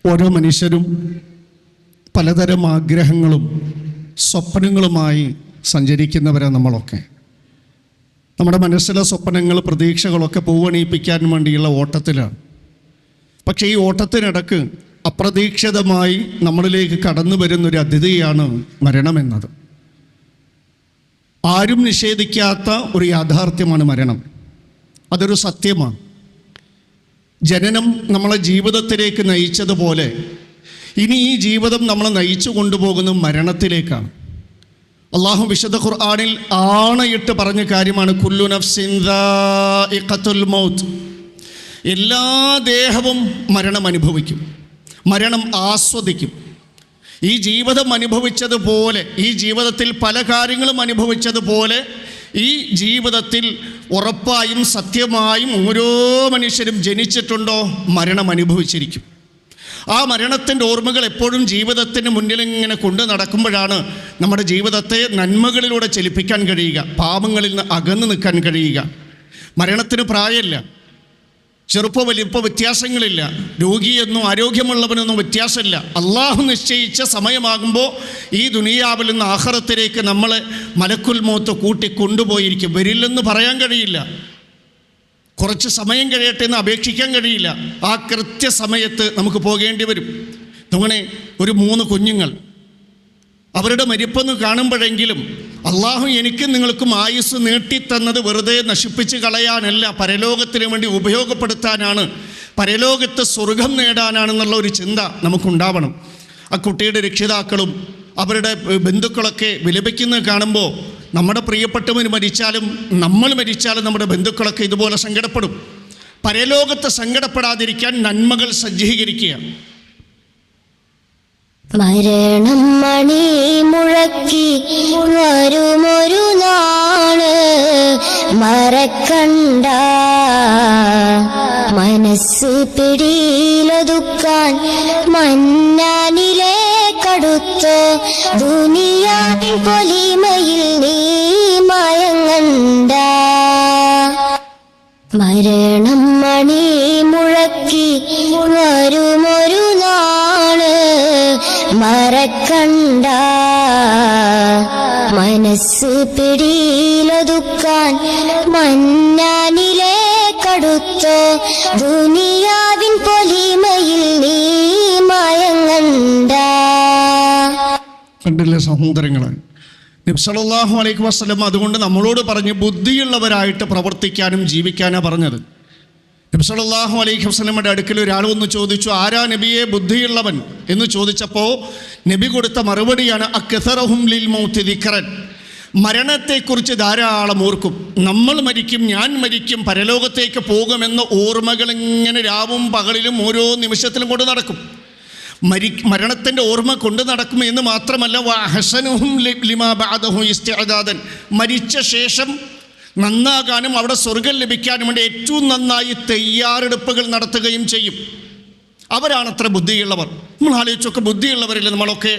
ഓരോ മനുഷ്യരും പലതരം ആഗ്രഹങ്ങളും സ്വപ്നങ്ങളുമായി സഞ്ചരിക്കുന്നവരാണ് നമ്മളൊക്കെ. നമ്മുടെ മനസ്സിലെ സ്വപ്നങ്ങൾ, പ്രതീക്ഷകളൊക്കെ പൂവണിയിപ്പിക്കാൻ വേണ്ടിയുള്ള ഓട്ടത്തിലാണ്. പക്ഷേ ഈ ഓട്ടത്തിനിടക്ക് അപ്രതീക്ഷിതമായി നമ്മളിലേക്ക് കടന്നു വരുന്നൊരു അതിഥിയാണ് മരണമെന്നത്. ആരും നിഷേധിക്കാത്ത ഒരു യാഥാർത്ഥ്യമാണ് മരണം. അതൊരു സത്യമാണ്. ജനനം നമ്മളെ ജീവിതത്തിലേക്ക് നയിച്ചതുപോലെ ഇനി ഈ ജീവിതം നമ്മളെ നയിച്ചു കൊണ്ടുപോകുന്നത് മരണത്തിലേക്കാണ്. അള്ളാഹു വിശുദ്ധ ഖുർആനിൽ ആണയിട്ട് പറഞ്ഞ കാര്യമാണ്, കുല്ലു നഫ്സിൻ ദാഇഖത്തുൽ മൗത്ത്. എല്ലാ ദേഹവും മരണം അനുഭവിക്കും, മരണം ആസ്വദിക്കും. ഈ ജീവിതം അനുഭവിച്ചതുപോലെ, ഈ ജീവിതത്തിൽ പല കാര്യങ്ങളും അനുഭവിച്ചതുപോലെ ഈ ജീവിതത്തിൽ ഉറപ്പായും സത്യമായും ഓരോ മനുഷ്യരും ജനിച്ചിട്ടുണ്ടോ മരണം അനുഭവിച്ചിരിക്കും. ആ മരണത്തിൻ്റെ ഓർമ്മകൾ എപ്പോഴും ജീവിതത്തിന് മുന്നിലിങ്ങനെ കൊണ്ടു നടക്കുമ്പോഴാണ് നമ്മുടെ ജീവിതത്തെ നന്മകളിലൂടെ ചലിപ്പിക്കാൻ കഴിയുക, പാപങ്ങളിൽ നിന്ന് അകന്നു നിൽക്കാൻ കഴിയുക. മരണത്തിന് പ്രായമില്ല, ചെറുപ്പ വലിപ്പ വ്യത്യാസങ്ങളില്ല, രോഗിയെന്നോ ആരോഗ്യമുള്ളവനൊന്നും വ്യത്യാസമില്ല. അള്ളാഹു നിശ്ചയിച്ച സമയമാകുമ്പോൾ ഈ ദുനിയാവിൽ നിന്ന് ആഖിറത്തിലേക്ക് നമ്മളെ മലക്കുൽ മൗത്ത് കൂട്ടി കൊണ്ടുപോയിരിക്കും. വരില്ലെന്ന് പറയാൻ കഴിയില്ല, കുറച്ച് സമയം കഴിയട്ടെ എന്ന് അപേക്ഷിക്കാൻ കഴിയില്ല. ആ കൃത്യസമയത്ത് നമുക്ക് പോകേണ്ടി വരും. അങ്ങനെ ഒരു 3 കുഞ്ഞുങ്ങൾ അവരുടെ മരിപ്പെന്ന് കാണുമ്പോഴെങ്കിലും അള്ളാഹു എനിക്കും നിങ്ങൾക്കും ആയുസ് നീട്ടിത്തന്നത് വെറുതെ നശിപ്പിച്ച് കളയാനല്ല, പരലോകത്തിന് വേണ്ടി ഉപയോഗപ്പെടുത്താനാണ്, പരലോകത്ത് സ്വർഗം നേടാനാണെന്നുള്ള ഒരു ചിന്ത നമുക്കുണ്ടാവണം. ആ കുട്ടിയുടെ രക്ഷിതാക്കളും അവരുടെ ബന്ധുക്കളൊക്കെ വിലപിക്കുന്നത് കാണുമ്പോൾ നമ്മുടെ പ്രിയപ്പെട്ടവർ മരിച്ചാലും നമ്മൾ മരിച്ചാലും നമ്മുടെ ബന്ധുക്കളൊക്കെ ഇതുപോലെ സങ്കടപ്പെടും. പരലോകത്ത് സങ്കടപ്പെടാതിരിക്കാൻ നന്മകൾ സജ്ജീകരിക്കുക. മരണം മണി മുഴക്കി വരുമൊരു നാള് മറക്കണ്ട, മനസ്സ് പിടിയിലൊതുക്കാൻ മന്നാനിലെ കടുത്ത് ദുനിയാവിൻ പൊലിമയിൽ നീ മയങ്ങണ്ട. മരണം മണി മുഴക്കി വരുമൊരു നാള് മറക്കണ്ട, മനസ്സ് പിടിയിലൊതുക്കാൻ മന്നാനിലെ കടുത്ത് ദുനിയാവിൻ പൊലിമയിൽ നീ മയങ്ങണ്ട. കണ്ടില്ലേ സഹോദരങ്ങളെ, നബി സല്ലല്ലാഹു അലൈഹി വസല്ലം അതുകൊണ്ട് നമ്മളോട് പറഞ്ഞ് ബുദ്ധിയുള്ളവരായിട്ട് പ്രവർത്തിക്കാനും ജീവിക്കാനാണ് പറഞ്ഞത്. നബി സല്ലല്ലാഹു അലൈഹി വസല്ലമയുടെ അടുക്കൽ ഒരാൾ വന്ന് ചോദിച്ചു, ആരാ നബിയെ ബുദ്ധിയുള്ളവൻ എന്ന് ചോദിച്ചപ്പോൾ നബി കൊടുത്ത മറുപടിയാണ് അക്സറഹും ലിൽ മൗതി ദിക്റൻ. മരണത്തെക്കുറിച്ച് ധാരാളം ഓർക്കും. നമ്മൾ മരിക്കും, ഞാൻ മരിക്കും, പരലോകത്തേക്ക് പോകുമെന്ന ഓർമ്മകൾ ഇങ്ങനെ രാവും പകലിലും ഓരോ നിമിഷത്തിലും കൊണ്ട് നടക്കും. മരണത്തിൻ്റെ ഓർമ്മ കൊണ്ട് നടക്കും എന്ന് മാത്രമല്ല, വഹസനുഹും ലിമാ ബഅദഹു ഇസ്തിഅദാദൻ, മരിച്ച ശേഷം നന്നാകാനും അവിടെ സ്വർഗം ലഭിക്കാനും വേണ്ടി ഏറ്റവും നന്നായി തയ്യാറെടുപ്പുകൾ നടത്തുകയും ചെയ്യും. അവരാണത്ര ബുദ്ധിയുള്ളവർ. നമ്മൾ ആലോചിച്ചൊക്കെ ബുദ്ധിയുള്ളവരില്ല. നമ്മളൊക്കെ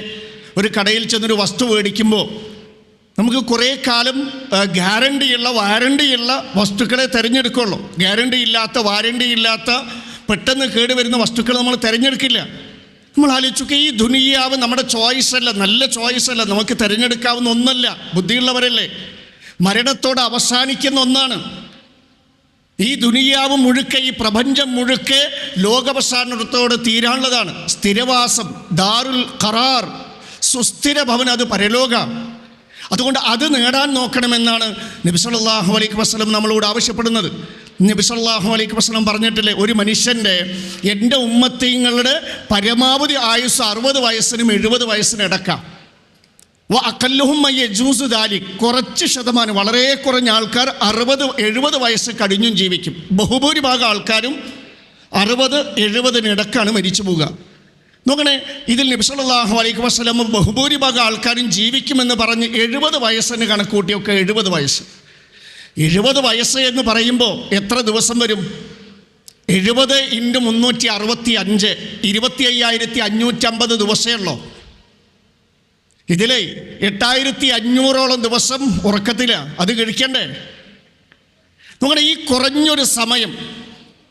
ഒരു കടയിൽ ചെന്നൊരു വസ്തു മേടിക്കുമ്പോൾ നമുക്ക് കുറേ കാലം ഗ്യാരണ്ടിയുള്ള വാരണ്ടിയുള്ള വസ്തുക്കളെ തിരഞ്ഞെടുക്കുള്ളൂ. ഗ്യാരണ്ടി ഇല്ലാത്ത, വാരണ്ടി ഇല്ലാത്ത, പെട്ടെന്ന് കേടുവരുന്ന വസ്തുക്കൾ നമ്മൾ തിരഞ്ഞെടുക്കില്ല. നമ്മൾ ആലോചിച്ചൊക്കെ ഈ ദുനിയാവ് നമ്മുടെ ചോയ്സ് അല്ല, നല്ല ചോയ്സ് അല്ല, നമുക്ക് തിരഞ്ഞെടുക്കാവുന്ന ഒന്നല്ല. ബുദ്ധിയുള്ളവരല്ലേ. മരണത്തോടെ അവസാനിക്കുന്ന ഒന്നാണ്. ഈ ദുനിയാവ് മുഴുക്കെ, ഈ പ്രപഞ്ചം മുഴുക്കെ ലോകാവസാനത്തോട് തീരാനുള്ളതാണ്. സ്ഥിരവാസം, ദാറുൽ ഖറാർ, സുസ്ഥിര ഭവൻ, അത് പരലോക. അതുകൊണ്ട് അത് നേടാൻ നോക്കണമെന്നാണ് നബി സല്ലല്ലാഹു അലൈഹി വസല്ലം നമ്മളോട് ആവശ്യപ്പെടുന്നത്. നബി സല്ലല്ലാഹു അലൈഹി വസല്ലം പറഞ്ഞിട്ടില്ലേ, ഒരു മനുഷ്യൻ്റെ, എൻ്റെ ഉമ്മത്തീങ്ങളുടെ പരമാവധി ആയുസ് 60 വയസ്സിനും 70 വയസ്സിനും ഇടക്കാം. അഖല്ലുഹും യജൂസു ദാലിക്, കുറച്ച് ശതമാനം, വളരെ കുറഞ്ഞ ആൾക്കാർ 60-70 വയസ്സ് കഴിഞ്ഞും ജീവിക്കും. ബഹുഭൂരിഭാഗം ആൾക്കാരും 60-70 മരിച്ചു പോവുക. നോക്കണേ, ഇതിൽ നബി സല്ലല്ലാഹു അലൈഹി വസല്ലം ബഹുഭൂരിഭാഗം ആൾക്കാരും ജീവിക്കുമെന്ന് പറഞ്ഞ് 70 വയസ്സിന് കണക്കൂട്ടിയൊക്കെ 70 വയസ്സ്. 70 വയസ്സ് എന്ന് പറയുമ്പോൾ എത്ര ദിവസം വരും? 70 × 365 25,550 ദിവസമേ ഉള്ളൂ. ഇതിലെ 8500ഓളം ദിവസം ഉറക്കത്തിലാണ്. അത് കഴിക്കണ്ടേ? നമ്മുടെ ഈ കുറഞ്ഞൊരു സമയം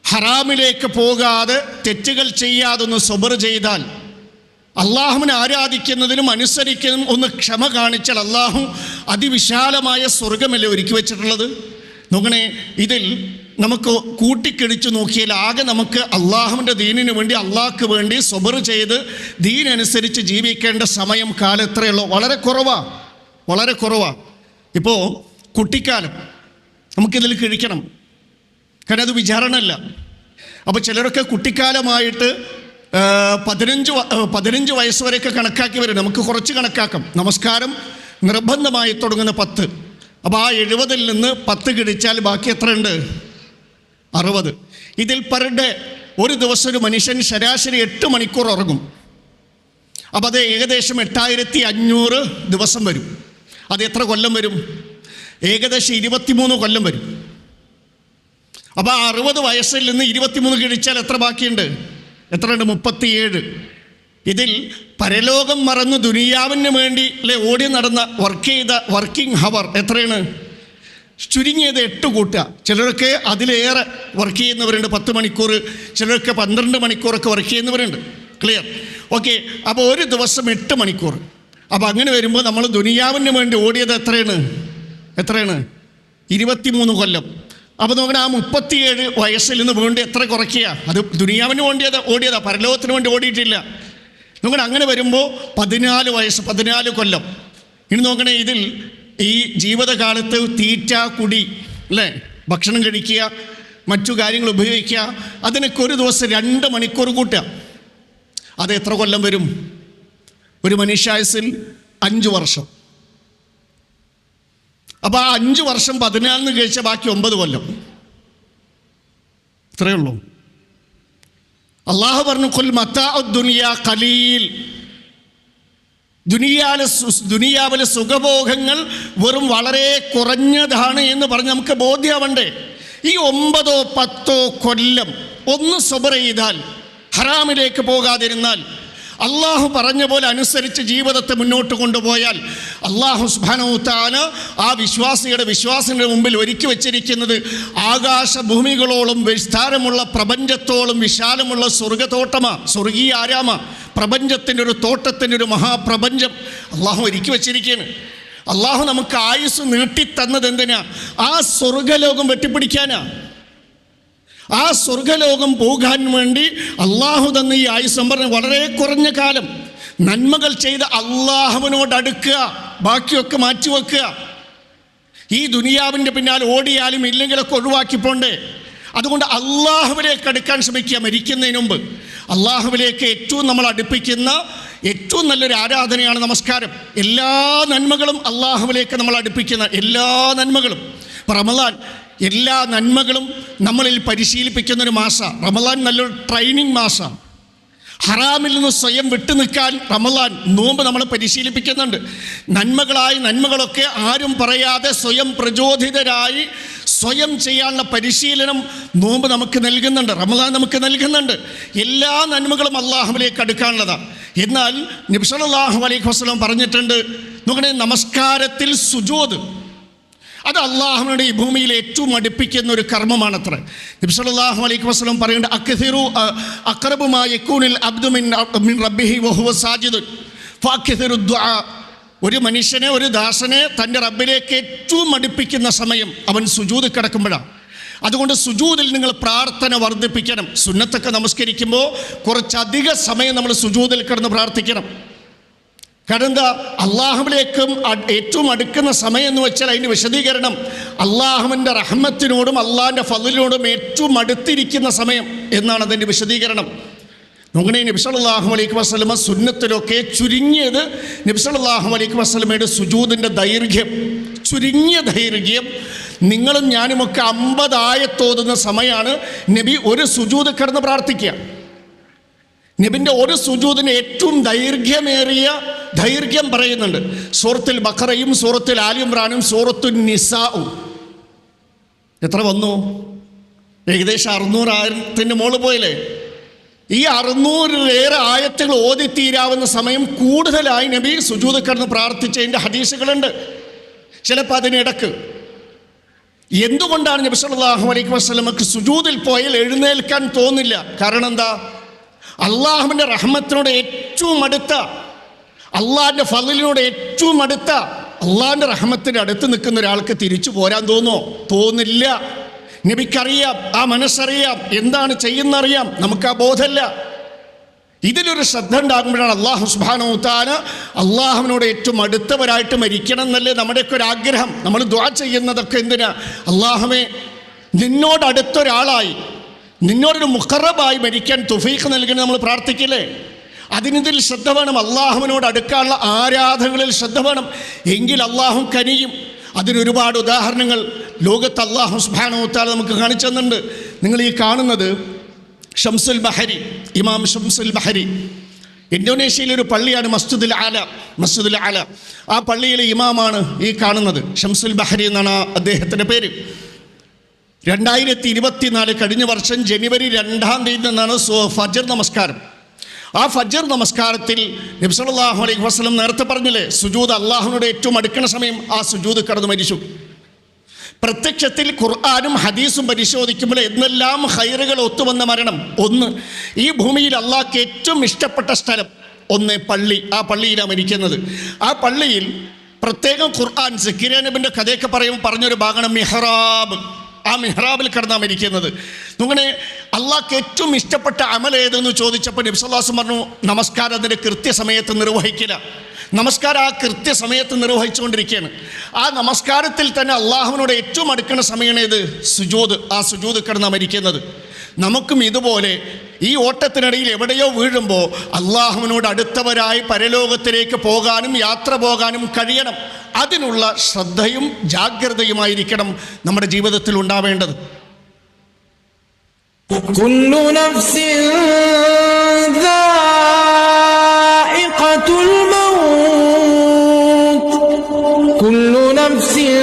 ഹറാമിലേക്ക് പോകാതെ തെറ്റുകൾ ചെയ്യാതൊന്ന് സബർ ചെയ്താൽ, അള്ളാഹുവിനെ ആരാധിക്കുന്നതിനും അനുസരിക്കുന്നതിനും ഒന്ന് ക്ഷമ കാണിച്ചാൽ അള്ളാഹു അതിവിശാലമായ സ്വർഗമല്ലേ ഒരുക്കി വെച്ചിട്ടുള്ളത്. നോക്കണേ, ഇതിൽ നമുക്ക് കൂട്ടിക്കിടിച്ചു നോക്കിയാൽ ആകെ നമുക്ക് അള്ളാഹുവിൻ്റെ ദീനിന് വേണ്ടി, അള്ളാഹ്ക്ക് വേണ്ടി സബർ ചെയ്ത് ദീനനുസരിച്ച് ജീവിക്കേണ്ട സമയം കാലം എത്രയുള്ളൂ? വളരെ കുറവാണ്, വളരെ കുറവാണ്. ഇപ്പോൾ കുട്ടിക്കാലം നമുക്കിതിൽ കഴിക്കണം, കാരണം അത് വിചാരണല്ല. അപ്പോൾ ചിലരൊക്കെ കുട്ടിക്കാലമായിട്ട് 15 വയസ്സ് വരെയൊക്കെ കണക്കാക്കി വരും. നമുക്ക് കുറച്ച് കണക്കാക്കാം. നമസ്കാരം നിർബന്ധമായി തുടങ്ങുന്ന 10. അപ്പോൾ ആ 70-ൽ നിന്ന് 10 കിടിച്ചാൽ ബാക്കി എത്രയുണ്ട്? 60. ഇതിൽ പെർ ഡേ ഒരു ദിവസം ഒരു മനുഷ്യൻ ശരാശരി 8 മണിക്കൂർ ഉറങ്ങും. അപ്പോൾ അത് ഏകദേശം 8500 ദിവസം വരും. അത് എത്ര കൊല്ലം വരും? ഏകദേശം 23 കൊല്ലം വരും. അപ്പോൾ 60 വയസ്സിൽ നിന്ന് 23 കിഴിച്ചാൽ എത്ര ബാക്കിയുണ്ട്? എത്രയുണ്ട്? 37. ഇതിൽ പരലോകം മറന്ന് ദുനിയാവിന് വേണ്ടി ഓടി നടന്ന വർക്കിംഗ് ഹവർ എത്രയാണ്? ചുരുങ്ങിയത് 8 കൂട്ടുക. ചിലരൊക്കെ അതിലേറെ വർക്ക് ചെയ്യുന്നവരുണ്ട്, 10 മണിക്കൂർ, ചിലരൊക്കെ 12 മണിക്കൂറൊക്കെ വർക്ക് ചെയ്യുന്നവരുണ്ട്. ക്ലിയർ? ഓക്കെ. അപ്പോൾ ഒരു ദിവസം 8 മണിക്കൂർ. അപ്പോൾ അങ്ങനെ വരുമ്പോൾ നമ്മൾ ദുനിയാവിന് വേണ്ടി ഓടിയത് എത്രയാണ്? 23 കൊല്ലം. അപ്പോൾ നോക്കണം, ആ 37 വയസ്സിൽ നിന്ന് വേണ്ടി എത്ര കുറയ്ക്കുക? അത് ദുനിയാവിന് ഓടിയതാ, പരലോകത്തിന് വേണ്ടി ഓടിയിട്ടില്ല. നോക്കണം, അങ്ങനെ വരുമ്പോൾ 14 വയസ്സ്, 14 കൊല്ലം. ഇനി നോക്കണേ, ഇതിൽ ഈ ജീവിതകാലത്ത് തീറ്റ, കുടി, അല്ലേ, ഭക്ഷണം കഴിക്കുക, മറ്റു കാര്യങ്ങൾ ഉപയോഗിക്കുക, അതിനൊക്കെ ഒരു ദിവസം 2 മണിക്കൂർ കൂട്ടുക. അത് എത്ര കൊല്ലം വരും? ഒരു മനുഷ്യായുസ്സിൽ 5 വർഷം. അപ്പോൾ ആ 5 വർഷം 14 കഴിച്ചാൽ ബാക്കി 9 കൊല്ലം. ഇത്രയേ ഉള്ളൂ. അള്ളാഹു പറഞ്ഞു, ഖുൽ മതാഉ ദുനിയാ ഖലീൽ. ദുനിയാവിലെ സുഖഭോഗങ്ങൾ വെറും വളരെ കുറഞ്ഞതാണ് എന്ന് പറഞ്ഞ് നമുക്ക് ബോധ്യമാവണ്ടേ? ഈ 9-10 കൊല്ലം ഒന്ന് സബർ ചെയ്താൽ, ഹറാമിലേക്ക് പോകാതിരുന്നാൽ, അള്ളാഹു പറഞ്ഞ പോലെ അനുസരിച്ച് ജീവിതത്തെ മുന്നോട്ട് കൊണ്ടുപോയാൽ, അള്ളാഹു സുബ്ഹാനഹു വ തആല ആ വിശ്വാസിയുടെ മുമ്പിൽ ഒരുക്കി വച്ചിരിക്കുന്നത് ആകാശഭൂമികളോളം വിസ്താരമുള്ള, പ്രപഞ്ചത്തോളം വിശാലമുള്ള സ്വർഗീയ ആരാമ, പ്രപഞ്ചത്തിൻ്റെ ഒരു തോട്ടത്തിൻ്റെ ഒരു മഹാപ്രപഞ്ചം അള്ളാഹു ഒരുക്കി വച്ചിരിക്കുകയാണ്. അള്ളാഹു നമുക്ക് ആയുസ് നീട്ടിത്തന്നത് എന്തിനാ? ആ സ്വർഗലോകം വെട്ടിപ്പിടിക്കാനാ. ആ സ്വർഗലോകം പോകാൻ വേണ്ടി അള്ളാഹു തന്ന ഈ ആയുസ് പറഞ്ഞ വളരെ കുറഞ്ഞ കാലം നന്മകൾ ചെയ്ത് അള്ളാഹുവിനോട് അടുക്കുക, ബാക്കിയൊക്കെ മാറ്റിവെക്കുക. ഈ ദുനിയാവിൻ്റെ പിന്നാലെ ഓടിയാലും ഇല്ലെങ്കിലൊക്കെ ഒഴിവാക്കിപ്പോണ്ടേ. അതുകൊണ്ട് അള്ളാഹുവിലേക്ക് അടുക്കാൻ ശ്രമിക്കുക. മരിക്കുന്നതിന് മുമ്പ് അള്ളാഹുവിലേക്ക് ഏറ്റവും നമ്മൾ അടുപ്പിക്കുന്ന ഏറ്റവും നല്ലൊരു ആരാധനയാണ് നമസ്കാരം. എല്ലാ നന്മകളും അള്ളാഹുവിലേക്ക് നമ്മൾ അടുപ്പിക്കുന്ന എല്ലാ നന്മകളും. ഇപ്പം റമദാൻ എല്ലാ നന്മകളും നമ്മളിൽ പരിശീലിപ്പിക്കുന്നൊരു മാസമാണ് റമദാൻ. നല്ലൊരു ട്രെയിനിങ് മാസമാണ്. ഹറാമിൽ നിന്ന് സ്വയം വിട്ടുനിൽക്കാൻ റമദാൻ നോമ്പ് നമ്മൾ പരിശീലിപ്പിക്കുന്നുണ്ട്. നന്മകളൊക്കെ ആരും പറയാതെ സ്വയം പ്രചോദിതരായി സ്വയം ചെയ്യാനുള്ള പരിശീലനം നോമ്പ് നമുക്ക് നൽകുന്നുണ്ട്, റമദാൻ നമുക്ക് നൽകുന്നുണ്ട്. എല്ലാ നന്മകളും അള്ളാഹുവിലേക്ക് അടുക്കാനുള്ളതാണ്. എന്നാൽ നബി സല്ലല്ലാഹു അലൈഹി വസല്ലം പറഞ്ഞിട്ടുണ്ട്, നോക്കണേ, നമസ്കാരത്തിൽ സുജൂദ് അത് അള്ളാഹുവിനോട് ഈ ഭൂമിയിൽ ഏറ്റവും അടുപ്പിക്കുന്ന ഒരു കർമ്മമാണത്ര. നബി സല്ലല്ലാഹു അലൈഹി വസല്ലം പറയുന്നുണ്ട്, അക്സിറു അഖ്റബു മാ യകൂനുൽ അബ്ദു മിൻ റബ്ബിഹി വഹുവ സാജിദുൻ ഫഅക്സിറു ദുആ. ഒരു മനുഷ്യനെ, ഒരു ദാസനെ തൻ്റെ റബ്ബിലേക്ക് ഏറ്റവും അടുപ്പിക്കുന്ന സമയം അവൻ സുജൂദ് കിടക്കുമ്പോഴാണ്. അതുകൊണ്ട് സുജൂദിൽ നിങ്ങൾ പ്രാർത്ഥന വർദ്ധിപ്പിക്കണം. സുന്നത്തൊക്കെ നമസ്കരിക്കുമ്പോൾ കുറച്ചധിക സമയം നമ്മൾ സുജൂദിൽ കിടന്ന് പ്രാർത്ഥിക്കണം. കാരണം എന്താ? അള്ളാഹുവിലേക്കും ഏറ്റവും അടുക്കുന്ന സമയം എന്ന് വെച്ചാൽ അതിൻ്റെ വിശദീകരണം അള്ളാഹുവിൻ്റെ റഹ്മത്തിനോടും അള്ളാഹിൻ്റെ ഫളിനോടും ഏറ്റവും അടുത്തിരിക്കുന്ന സമയം എന്നാണ് അതിൻ്റെ വിശദീകരണം. നോക്കണേ, നബി സല്ലല്ലാഹു അലൈഹി വസല്ലമ സുന്നത്തിലൊക്കെ ചുരുങ്ങിയത് നബി സല്ലല്ലാഹു അലൈഹി വസല്ലമയുടെ സുജൂദിൻ്റെ ദൈർഘ്യം, ചുരുങ്ങിയ ദൈർഘ്യം നിങ്ങളും ഞാനുമൊക്കെ 50 ആയത്തോതുന്ന സമയമാണ് നബി ഒരു സുജൂദ് കിടന്ന് പ്രാർത്ഥിക്കുക. നബിൻ്റെ ഒരു സുജൂദിന് ഏറ്റവും ദൈർഘ്യം പറയുന്നുണ്ട്. സൂറത്തുൽ ബഖറയും സൂറത്തുൽ ആലി ഇംറാനും സൂറത്തുൻ നിസാഉം എത്ര വന്നു? ഏകദേശം 600 ആയത്തിൻ്റെ മുകളിൽ പോയില്ലേ? ഈ 600-ലേറെ ആയത്തുകൾ ഓതിത്തീരാവുന്ന സമയം കൂടുതലായി നബി സുജൂദ് കിടന്ന് പ്രാർത്ഥിച്ചതിൻ്റെ ഹദീസുകളുണ്ട്. ചിലപ്പോൾ അതിനിടക്ക് എന്തുകൊണ്ടാണ് നബി സല്ലല്ലാഹു അലൈഹി വസല്ലമക്ക് സുജൂദിൽ പോയാൽ എഴുന്നേൽക്കാൻ തോന്നില്ല? കാരണം എന്താ? അള്ളാഹുവിൻ്റെ റഹ്മത്തിനോട് ഏറ്റവും അടുത്ത, അള്ളാഹിൻ്റെ ഫളിലിനോട് ഏറ്റവും അടുത്ത, അള്ളാഹിൻ്റെ റഹ്മത്തിൻ്റെ അടുത്ത് നിൽക്കുന്ന ഒരാൾക്ക് തിരിച്ചു പോരാൻ തോന്നുമോ? തോന്നില്ല. നബിക്കറിയാം, ആ മനസ്സറിയാം, എന്താണ് ചെയ്യുന്നറിയാം, നമുക്ക് ആ ബോധമല്ല. ഇതിലൊരു ശ്രദ്ധ ഉണ്ടാകുമ്പോഴാണ് അള്ളാഹു സുബ്ഹാനഹു വ തആല അള്ളാഹുവിനോട് ഏറ്റവും അടുത്തവരായിട്ട് മരിക്കണം എന്നല്ലേ നമ്മുടെയൊക്കെ ഒരു ആഗ്രഹം. നമ്മൾ ദുആ ചെയ്യുന്നതൊക്കെ എന്തിനാ? അള്ളാഹുവേ, നിന്നോട് അടുത്തൊരാളായി, നിന്നോടൊരു മുഖറബായി മരിക്കാൻ തൗഫീഖ് നൽകണം നമ്മൾ പ്രാർത്ഥിക്കില്ലേ? അതിനിതിൽ ശ്രദ്ധ വേണം. അള്ളാഹുവിനോട് അടുക്കാനുള്ള ആരാധനകളിൽ ശ്രദ്ധ വേണം. എങ്കിൽ അള്ളാഹു കനിയും. അതിനൊരുപാട് ഉദാഹരണങ്ങൾ ലോകത്ത് അള്ളാഹു സുബ്ഹാനഹു വ തആല നമുക്ക് കാണിച്ചു തന്നിട്ടുണ്ട്. നിങ്ങൾ ഈ കാണുന്നത് ഷംസുൽ ബഹരി, ഇമാം ഷംസുൽ ബഹരി. ഇന്തോനേഷ്യയിലൊരു പള്ളിയാണ് മസ്ജിദുൽ ആല. ആ പള്ളിയിലെ ഇമാമാണ് ഈ കാണുന്നത്. ഷംസുൽ ബഹരി എന്നാണ് അദ്ദേഹത്തിൻ്റെ പേര്. 2024 കഴിഞ്ഞ വർഷം ജനുവരി 2-ാം തീയതി നിന്നാണ് ഫജ്ർ നമസ്കാരം. ആ ഫജ്ർ നമസ്കാരത്തിൽ നബി സല്ലല്ലാഹു അലൈഹി വസല്ലം നേരത്തെ പറഞ്ഞില്ലേ, സുജൂദ് അള്ളാഹുവിനോട് ഏറ്റവും അടുക്കുന്ന സമയം, ആ സുജൂദ് കടന്നു മരിച്ചു. പ്രത്യക്ഷത്തിൽ ഖുർആനും ഹദീസും പരിശോധിക്കുമ്പോൾ എന്നെല്ലാം ഹൈറുകൾ ഒത്തുവന്ന മരണം. ഒന്ന്, ഈ ഭൂമിയിൽ അള്ളാഹ്ക്ക് ഏറ്റവും ഇഷ്ടപ്പെട്ട സ്ഥലം, ഒന്ന് പള്ളി. ആ പള്ളിയിലാണ് മരിക്കുന്നത്. ആ പള്ളിയിൽ പ്രത്യേകം ഖുർആൻ സക്കരിയ നബിൻ്റെ കഥയൊക്കെ പറഞ്ഞൊരു ഭാഗമാണ് മിഹ്റാബ്. ആ മിഹ്റാബിൽ കിടന്നാണ് മരിക്കുന്നത്. അങ്ങനെ അള്ളാഹ്ക്ക് ഏറ്റവും ഇഷ്ടപ്പെട്ട അമൽ ഏതെന്ന് ചോദിച്ചപ്പോൾ നബി സല്ലല്ലാഹു അലൈഹി വസല്ലം പറഞ്ഞു, നമസ്കാരം അതിൻ്റെ കൃത്യസമയത്ത് നിർവഹിക്കില്ല. നമസ്കാരം ആ കൃത്യസമയത്ത് നിർവഹിച്ചുകൊണ്ടിരിക്കുകയാണ്. ആ നമസ്കാരത്തിൽ തന്നെ അള്ളാഹുവിനോട് ഏറ്റവും അടുക്കുന്ന സമയമാണ് ഏത്? സുജൂദ്. ആ സുജൂദ് കിടന്നാണ് മരിക്കുന്നത്. നമുക്കും ഇതുപോലെ ഈ ഓട്ടത്തിനിടയിൽ എവിടെയോ വീഴുമ്പോൾ അള്ളാഹുവിനോട് അടുത്തവരായി പരലോകത്തിലേക്ക് പോകാനും യാത്ര പോകാനും കഴിയണം. അതിനുള്ള ശ്രദ്ധയും ജാഗ്രതയുമായിരിക്കണം നമ്മുടെ ജീവിതത്തിൽ ഉണ്ടാവേണ്ടത്. കുല്ലു നഫ്സിൻ ദാഇഖത്തുൽ മൗത്ത്, കുല്ലു നഫ്സിൻ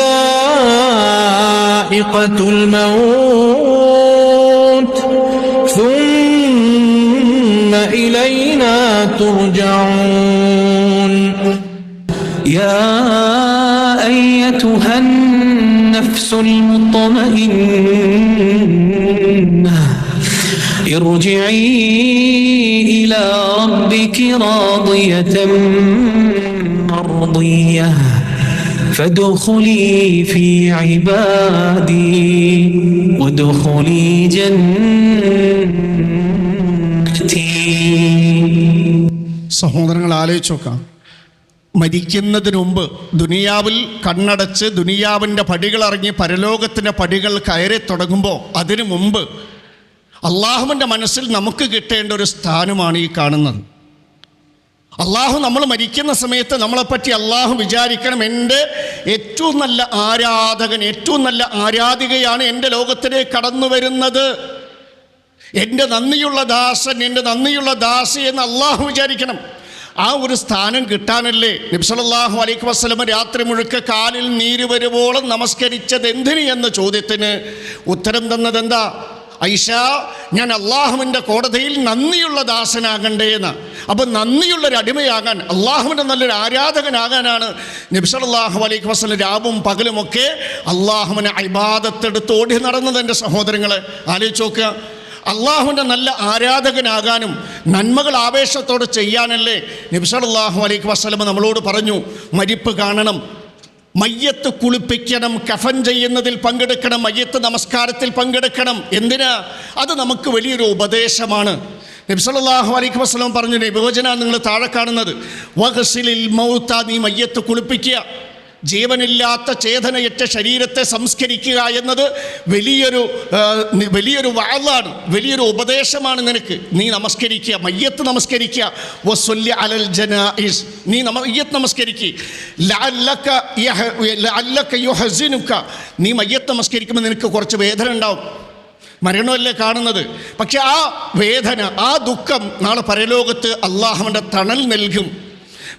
ദാഇഖത്തുൽ മൗത്ത്, ثم إلينا ترجعون. يا أيتها النفس المطمئنة ارجعي إلى ربك راضية مرضية فادخلي في عبادي وادخلي جنتي. സഹോദരങ്ങൾ, ആലോചിച്ച് നോക്കാം. മരിക്കുന്നതിന് മുമ്പ് ദുനിയാവിൽ കണ്ണടച്ച് ദുനിയാവിൻ്റെ പടികളിറങ്ങി പരലോകത്തിൻ്റെ പടികൾ കയറി തുടങ്ങുമ്പോൾ അതിനു മുമ്പ് അള്ളാഹുവിൻ്റെ മനസ്സിൽ നമുക്ക് കിട്ടേണ്ട ഒരു സ്ഥാനമാണ് ഈ കാണുന്നത്. അള്ളാഹു നമ്മൾ മരിക്കുന്ന സമയത്ത് നമ്മളെപ്പറ്റി അള്ളാഹു വിചാരിക്കണം, എൻ്റെ ഏറ്റവും നല്ല ആരാധകൻ, ഏറ്റവും നല്ല ആരാധികയാണ് എൻ്റെ ലോകത്തിലേക്ക് കടന്നു വരുന്നത്, എൻ്റെ നന്ദിയുള്ള ദാസൻ, എൻ്റെ നന്ദിയുള്ള ദാസി എന്ന് അള്ളാഹു വിചാരിക്കണം. ആ ഒരു സ്ഥാനം കിട്ടാനല്ലേ നബി സല്ലല്ലാഹു അലൈഹി വസല്ലം രാത്രി മുഴുക്ക കാലിൽ നീര് വരുവോളം നമസ്കരിച്ചത് എന്തിന് എന്ന ചോദ്യത്തിന് ഉത്തരം തന്നത് എന്താ? ഐഷ, ഞാൻ അള്ളാഹുവിൻ്റെ കോടതിയിൽ നന്ദിയുള്ള ദാസനാകണ്ടേ എന്ന്. അപ്പം നന്ദിയുള്ളൊരു അടിമയാകാൻ, അള്ളാഹുവിൻ്റെ നല്ലൊരു ആരാധകനാകാനാണ് നബി സല്ലല്ലാഹു അലൈഹി വസല്ലം രാവും പകലുമൊക്കെ അള്ളാഹുവിനെ ഇബാദത്തെടുത്ത് ഓടി നടന്നത്. എൻ്റെ സഹോദരങ്ങളെ, ആലോചിച്ച് നോക്കുക. അള്ളാഹുവിൻ്റെ നല്ല ആരാധകനാകാനും നന്മകൾ ആവേശത്തോടെ ചെയ്യാനല്ലേ നബി സല്ലല്ലാഹു അലൈഹി വസല്ലം നമ്മളോട് പറഞ്ഞു, മരിപ്പ് കാണണം, മയ്യത്ത് കുളിപ്പിക്കണം, കഫൻ ചെയ്യുന്നതിൽ പങ്കെടുക്കണം, മയ്യത്ത് നമസ്കാരത്തിൽ പങ്കെടുക്കണം. എന്തിനാ? അത് നമുക്ക് വലിയൊരു ഉപദേശമാണ്. നബി സല്ലല്ലാഹു അലൈഹി വസല്ലം പറഞ്ഞു, വിഭജന നിങ്ങൾ താഴെ കാണുന്നത്, വഗ്സിലിൽ മൗത, നീ മയ്യത്ത് കുളിപ്പിക്കുക, ജീവനില്ലാത്ത ചേതനയറ്റ ശരീരത്തെ സംസ്കരിക്കുക എന്നത് വലിയൊരു വഅളാണ്, വലിയൊരു ഉപദേശമാണ് നിനക്ക്. നീ നമസ്കരിക്കുക, മയ്യത്ത് നമസ്കരിക്കുക. വസ്വല്ലി അലൽ ജനായിസ്, നീ മയ്യത്ത് നമസ്കരിക്കുക. ലഅല്ലക യുഹസിനുക, നീ മയ്യത്ത് നമസ്കരിക്കുമ്പോൾ നിനക്ക് കുറച്ച് വേദന ഉണ്ടാവും. മരണമല്ലേ കാണുന്നത്, പക്ഷെ ആ വേദന, ആ ദുഃഖം നാളെ പരലോകത്ത് അള്ളാഹുവിൻ്റെ തണൽ നൽകും.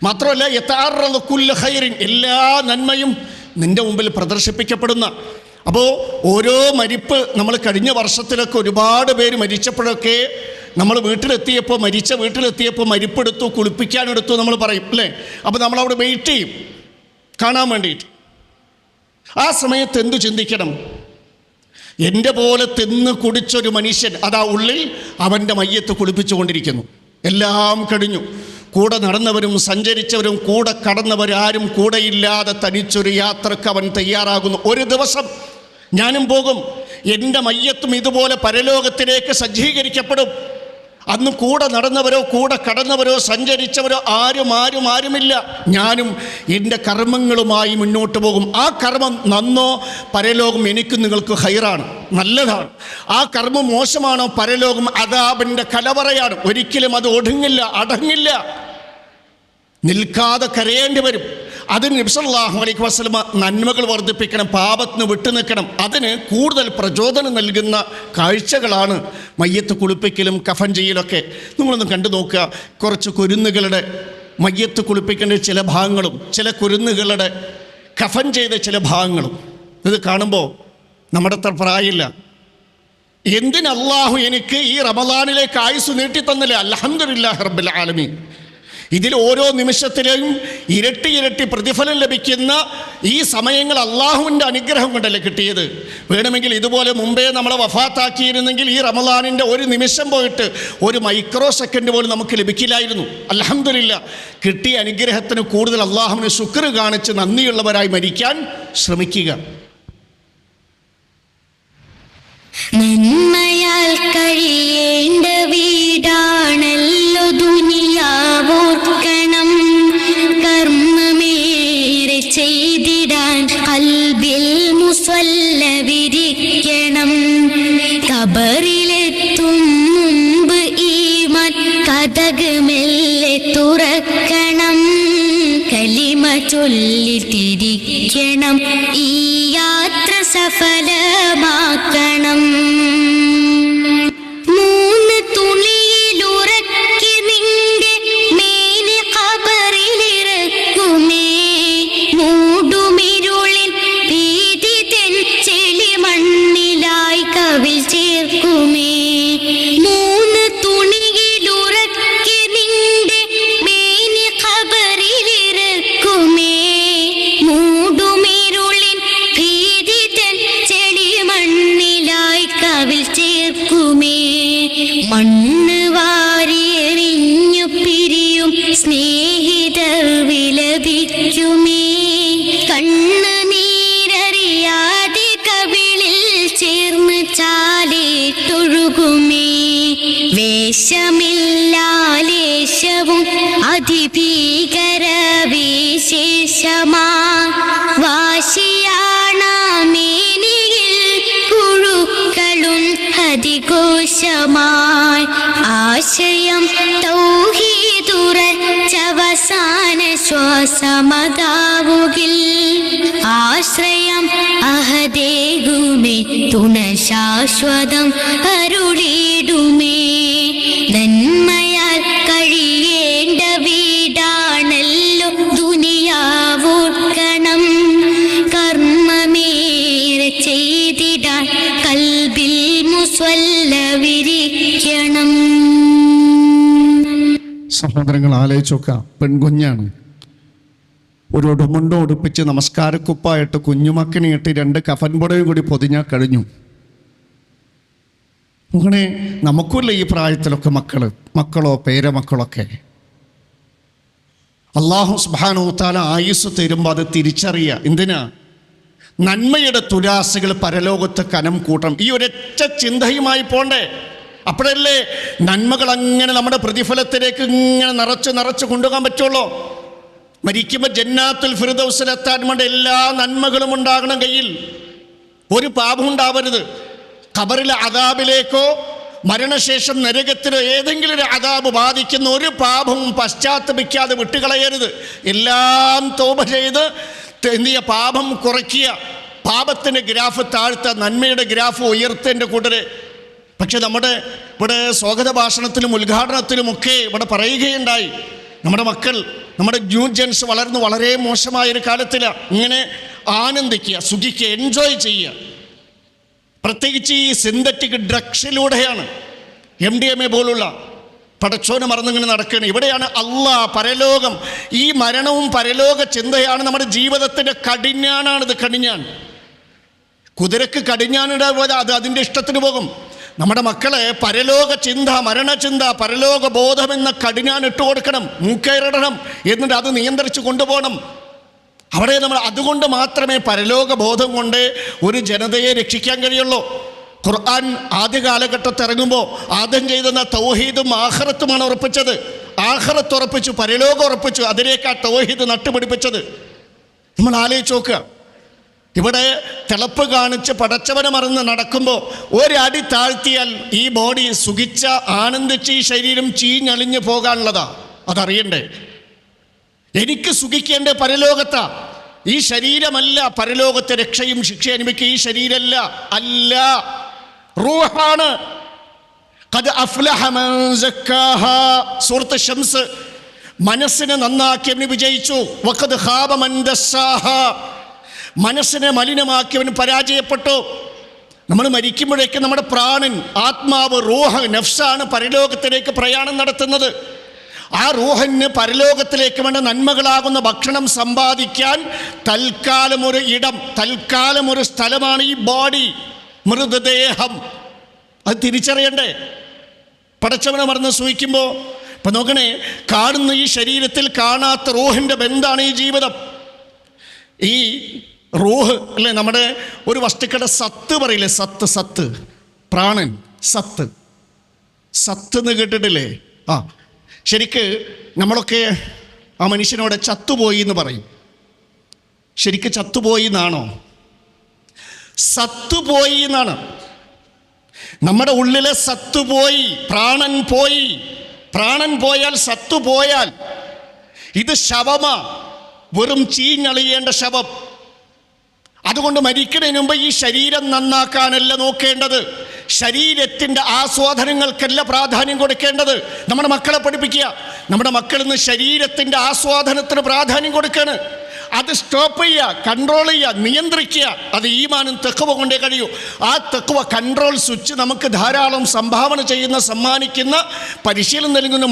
മാത്രമല്ല യതഅറദു കുല്ലു ഖൈറിൻ, എല്ലാ നന്മയും നിൻ്റെ മുമ്പിൽ പ്രദർശിപ്പിക്കപ്പെടുന്ന. അപ്പോൾ ഓരോ മരിപ്പ്, നമ്മൾ കഴിഞ്ഞ വർഷത്തിലൊക്കെ ഒരുപാട് പേര് മരിച്ചപ്പോഴൊക്കെ നമ്മൾ മരിച്ച വീട്ടിലെത്തിയപ്പോൾ മരിപ്പെടുത്തു, കുളിപ്പിക്കാനെടുത്തു നമ്മൾ പറയും അല്ലേ. അപ്പോൾ നമ്മളവിടെ വെയിറ്റ് ചെയ്യും കാണാൻ വേണ്ടിയിട്ട്. ആ സമയത്ത് എന്തു ചിന്തിക്കണം? എൻ്റെ പോലെ തിന്ന് കുടിച്ചൊരു മനുഷ്യൻ അതാ ഉള്ളിൽ അവൻ്റെ മയ്യത്ത് കുളിപ്പിച്ചുകൊണ്ടിരിക്കുന്നു. എല്ലാം കഴിഞ്ഞു. കൂടെ നടന്നവരും സഞ്ചരിച്ചവരും കൂടെ കടന്നവരാരും കൂടെയില്ലാതെ തനിച്ചൊരു യാത്രക്ക് അവൻ തയ്യാറാകുന്നു. ഒരു ദിവസം ഞാനും പോകും, എൻ്റെ മയ്യത്തും ഇതുപോലെ പരലോകത്തിലേക്ക് സജ്ജീകരിക്കപ്പെടും. അന്ന് കൂടെ നടന്നവരോ കൂടെ കടന്നവരോ സഞ്ചരിച്ചവരോ ആരുമില്ല. ഞാനും എൻ്റെ കർമ്മങ്ങളുമായി മുന്നോട്ട് പോകും. ആ കർമ്മം നന്നോ പരലോകം എനിക്കും നിങ്ങൾക്ക് ഹൈറാണ്, നല്ലതാണ്. ആ കർമ്മം മോശമാണോ പരലോകം അദാബിൻ്റെ കലവറയാണ്. ഒരിക്കലും അത് അടങ്ങില്ല, നിൽക്കാതെ കരയേണ്ടി വരും. അതിന് നബി സല്ലല്ലാഹു അലൈഹി വസല്ലമ നന്മകൾ വർദ്ധിപ്പിക്കണം, പാപത്തിന് വിട്ടുനിൽക്കണം. അതിന് കൂടുതൽ പ്രചോദനം നൽകുന്ന കാഴ്ചകളാണ് മയ്യത്ത് കുളിപ്പിക്കലും കഫൻ ചെയ്യലൊക്കെ. നിങ്ങളൊന്ന് കണ്ടു നോക്കുക. കുറച്ച് കുരുന്നുകളുടെ മയ്യത്ത് കുളിപ്പിക്കേണ്ട ചില ഭാഗങ്ങളും ചില കുരുന്നുകളുടെ കഫൻ ചെയ്ത ചില ഭാഗങ്ങളും ഇത് കാണുമ്പോൾ നമ്മുടെ അത്ര പ്രായമില്ല. എന്തിന് അള്ളാഹു എനിക്ക് ഈ റമദാനിലേക്ക് ആയുസ് നീട്ടിത്തന്നില്ല? അൽഹംദുലില്ലാഹി റബ്ബിൽ ആലമീൻ. ഇതിൽ ഓരോ നിമിഷത്തിലെയും ഇരട്ടി പ്രതിഫലം ലഭിക്കുന്ന ഈ സമയങ്ങൾ അള്ളാഹുവിൻ്റെ അനുഗ്രഹം കൊണ്ടല്ലേ കിട്ടിയത്. വേണമെങ്കിൽ ഇതുപോലെ മുമ്പേ നമ്മളെ വഫാത്താക്കിയിരുന്നെങ്കിൽ ഈ റമദാനിൻ്റെ ഒരു നിമിഷം പോയിട്ട് ഒരു മൈക്രോ സെക്കൻഡ് പോലും നമുക്ക് ലഭിക്കില്ലായിരുന്നു. അൽഹംദുലില്ലാ, കിട്ടിയ അനുഗ്രഹത്തിന് കൂടുതൽ അള്ളാഹുവിന് ശുക്ർ കാണിച്ച് നന്ദിയുള്ളവരായി മരിക്കാൻ ശ്രമിക്കുക. നന്മയാൽ കഴിയേണ്ട വീടാണല്ലോ ദുനിയാവോർക്കണം. കർമ്മമേറെ ചെയ്തിടാൻ കൽബിൽ മുസ്വല്ല വിരിക്കണം. ഖബറിലെത്തും മുമ്പ് ഈമാൻ കതക് മെല്ലെ തുറക്കണം. കലിമ ചൊല്ലി തിരിക്കണം, ഈ യാത്ര സഫലമാക്കണം. മൂന്ന് തുള്ളിയിലുറക്കി നിന്റെ മേനി ഖബറിലിറക്കുമേ. മൂടുമിരുളിൽ ഭീതി തെൻ ചെളി മണ്ണിലായി കവിൾ ചേർക്കുമേ. മൂന്ന് തുണിയിലുറക്കി നിന്റെ മേനി ഖബറിലിറക്കുമേ. മൂടുമിരുളിൽ ഭീതി തെൻ ചെളി മണ്ണിലായി കവിൾ ചേർക്കുമേ. മണ്ണ് വാരിയെറിഞ്ഞു പിരിയും സ്നേഹിതർ വിലപിക്കുമേ. കണ്ണ് നീരറിയാതെ കവിളിൽ ചേർന്ന് ചാലേറ്റൊഴുകുമേ. വേഷമില്ലാലേശവും അതിഭീകര വിശേഷമാ. വാശിയാണാമേനിയിൽ പുഴുക്കളും അതിഘോഷമായി. ആശയം തൗഹീദുറച്ചവസാന ശ്വാസമതാവുകിൽ. ആശ്രയം അഹദേകുമേ തുണ ശാശ്വതം അരുളിടുമേ. നന്മയാൽ കഴിയേണ്ട വീടാണല്ലോ ദുനിയാവോർക്കണം. കർമ്മമേറെ ചെയ്തിടാൻ കൽബിൽ മുസ്വല്ല വിരിക്കണം. സഹോദരങ്ങൾ ആലോചിച്ചോക്ക, പെൺകുഞ്ഞാണ്. ഒരു ഉടുമുണ്ടോ ഉടുപ്പിച്ച് നമസ്കാരക്കുപ്പായിട്ട് കുഞ്ഞുമക്കനെയിട്ട് 2 കഫൻ പുടയും കൂടി പൊതിഞ്ഞാൽ കഴിഞ്ഞു. അങ്ങനെ നമുക്കുള്ള ഈ പ്രായത്തിലൊക്കെ മക്കളോ പേരമക്കളൊക്കെ അല്ലാഹു സുബ്ഹാനഹു വ തആല ആയുസ് തരുമ്പോൾ അത് തിരിച്ചറിയുക. എന്തിനാ? നന്മയുടെ തുലാസുകൾ പരലോകത്ത് കനം കൂട്ടണം. ഈ ഒരൊറ്റ ചിന്തയുമായി പോണ്ടേ? അപ്പോഴല്ലേ നന്മകൾ അങ്ങനെ നമ്മുടെ പ്രതിഫലത്തിലേക്ക് ഇങ്ങനെ നിറച്ച് കൊണ്ടുപോകാൻ പറ്റുള്ളൂ. മരിക്കുമ്പോൾ ജന്നാത്തുൽ ഫിർദൗസിലെത്താൻ വേണ്ട എല്ലാ നന്മകളും ഉണ്ടാകണം കയ്യിൽ. ഒരു പാപം ഉണ്ടാവരുത്. ഖബറിലെ അദാബിലേക്കോ മരണശേഷം നരകത്തിലോ ഏതെങ്കിലും ഒരു അദാബ് ബാധിക്കുന്ന ഒരു പാപവും പശ്ചാത്തപിക്കാതെ വിട്ടുകളയരുത്. എല്ലാം തൗബ ചെയ്ത് എന്ത് ചെയ്യുക? പാപം കുറയ്ക്കുക, പാപത്തിൻ്റെ ഗ്രാഫ് താഴ്ത്തുക, നന്മയുടെ ഗ്രാഫ് ഉയർത്തേണ്ട കൂട്ടരെ. പക്ഷെ നമ്മുടെ ഇവിടെ സ്വാഗത ഭാഷണത്തിലും ഉദ്ഘാടനത്തിലുമൊക്കെ ഇവിടെ പറയുകയുണ്ടായി, നമ്മുടെ മക്കൾ, നമ്മുടെ ന്യൂ ജെൻസ് വളർന്ന് വളരെ മോശമായൊരു കാലത്തിലാണ്. ഇങ്ങനെ ആനന്ദിക്കുക, സുഖിക്കുക, എൻജോയ് ചെയ്യുക. പ്രത്യേകിച്ച് ഈ സിന്തറ്റിക് ഡ്രഗ്സിലൂടെയാണ്, MDMA പോലുള്ള പടച്ചോനെ മറന്നിങ്ങനെ നടക്കുകയാണ്. ഇവിടെയാണ് അള്ളാഹ്, പരലോകം, ഈ മരണവും പരലോക ചിന്തയാണ് നമ്മുടെ ജീവിതത്തിൻ്റെ കടിഞ്ഞാണാണിത്, കടിഞ്ഞാൻ. കുതിരക്ക് കടിഞ്ഞാണിടാതെ അത് അതിൻ്റെ ഇഷ്ടത്തിന് പോകും. നമ്മുടെ മക്കളെ പരലോക ചിന്ത, മരണചിന്ത, പരലോക ബോധം എന്ന കടിഞ്ഞാൻ ഇട്ട് കൊടുക്കണം, മൂക്കയറിടണം, എന്നിട്ട് അത് നിയന്ത്രിച്ച് കൊണ്ടുപോകണം. അവിടെ നമ്മൾ അതുകൊണ്ട് മാത്രമേ പരലോക ബോധം കൊണ്ട് ഒരു ജനതയെ രക്ഷിക്കാൻ കഴിയുള്ളൂ. ഖുർആൻ ആദ്യ കാലഘട്ടത്തിൽ ഇറങ്ങുമ്പോൾ ആദ്യം ചെയ്തെന്ന തൗഹീദും ആഖിറത്തുമാണ് ഉറപ്പിച്ചത്. ആഖിറത്ത് ഉറപ്പിച്ചു, പരലോകം ഉറപ്പിച്ചു, അതിലേക്ക് ആ തൗഹീദ് നട്ടുപിടിപ്പിച്ചത്. നമ്മൾ ആലോചിച്ച് നോക്കുക, ഇവിടെ തിളപ്പ് കാണിച്ച് പടച്ചവനെ മറന്ന് നടക്കുമ്പോൾ ഒരടി താഴ്ത്തിയാൽ ഈ ബോഡി സുഖിച്ച ആനന്ദിച്ച് ഈ ശരീരം ചീഞ്ഞളിഞ്ഞ് പോകാനുള്ളതാ. അതറിയണ്ടേ? എനിക്ക് സുഖിക്കേണ്ട പരലോകത്താ. ഈ ശരീരമല്ല പരലോകത്തെ രക്ഷയും ശിക്ഷയും അനുഭവിക്കുക. ഈ ശരീരമല്ല, അല്ല, റൂഹാണ്. ഖദ് അഫ്ലഹ മൻ സക്കാഹാ, സൂറത്ത് ശംസ്. മനസ്സിനെ നന്നാക്കിയവന് വിജയിച്ചു. വഖദ് ഖാബ മൻ ദസ്സാഹാ, മനസ്സിനെ മലിനമാക്കിയവൻ പരാജയപ്പെട്ടു. നമ്മൾ മരിക്കുമ്പോഴേക്കും നമ്മുടെ പ്രാണൻ, ആത്മാവ്, റൂഹ്, നഫ്സാണ് പരലോകത്തിലേക്ക് പ്രയാണം നടത്തുന്നത്. ആ റൂഹിന് പരലോകത്തിലേക്ക് വേണ്ട നന്മകളാകുന്ന ഭക്ഷണം സമ്പാദിക്കാൻ തൽക്കാലം ഒരു ഇടം, തൽക്കാലം ഒരു സ്ഥലമാണ് ഈ ബോഡി, മൃതദേഹം. അത് തിരിച്ചറിയണ്ടേ? പടച്ചവനെ മറന്ന് സൂഹിക്കുമ്പോൾ ഇപ്പം നോക്കണേ, കാണുന്ന ഈ ശരീരത്തിൽ കാണാത്ത റൂഹിൻ്റെ ബന്ധാണ് ഈ ജീവിതം. ഈ റൂഹ് അല്ലേ, നമ്മുടെ ഒരു വസ്തുക്കളുടെ സത്ത് പറയില്ലേ, സത്ത്, സത്ത്, പ്രാണൻ, സത്ത്, സത്ത് എന്ന് കേട്ടിട്ടില്ലേ? ആ, ശരിക്ക് നമ്മളൊക്കെ ആ മനുഷ്യനോട് ചത്തുപോയി എന്ന് പറയും. ശരിക്ക് ചത്തുപോയി എന്നാണോ? സത്തുപോയി എന്നാണ്. നമ്മുടെ ഉള്ളിലെ സത്തുപോയി, പ്രാണൻ പോയി. പ്രാണൻ പോയാൽ, സത്തുപോയാൽ ഇത് ശവമാ, വെറും ചീഞ്ഞളിയേണ്ട ശവം. അതുകൊണ്ട് മരിക്കുന്നതിന് മുമ്പ് ഈ ശരീരം നന്നാക്കാനല്ല നോക്കേണ്ടത്, ശരീരത്തിൻ്റെ ആസ്വാദനങ്ങൾക്കല്ല പ്രാധാന്യം കൊടുക്കേണ്ടത്. നമ്മുടെ മക്കളെ പഠിപ്പിക്കുക, നമ്മുടെ മക്കളിൽ നിന്ന് ശരീരത്തിൻ്റെ ആസ്വാദനത്തിന് പ്രാധാന്യം കൊടുക്കുകയാണ്. അത് സ്റ്റോപ്പ് ചെയ്യുക, കൺട്രോൾ ചെയ്യുക, നിയന്ത്രിക്കുക. അത് ഈമാനും തഖ്വ കൊണ്ടേ കഴിയൂ. ആ തഖ്വ കൺട്രോൾ സ്വിച്ച് നമുക്ക് ധാരാളം സംഭാവന ചെയ്യുന്ന, സമ്മാനിക്കുന്ന, പരിശീലനം നൽകുന്ന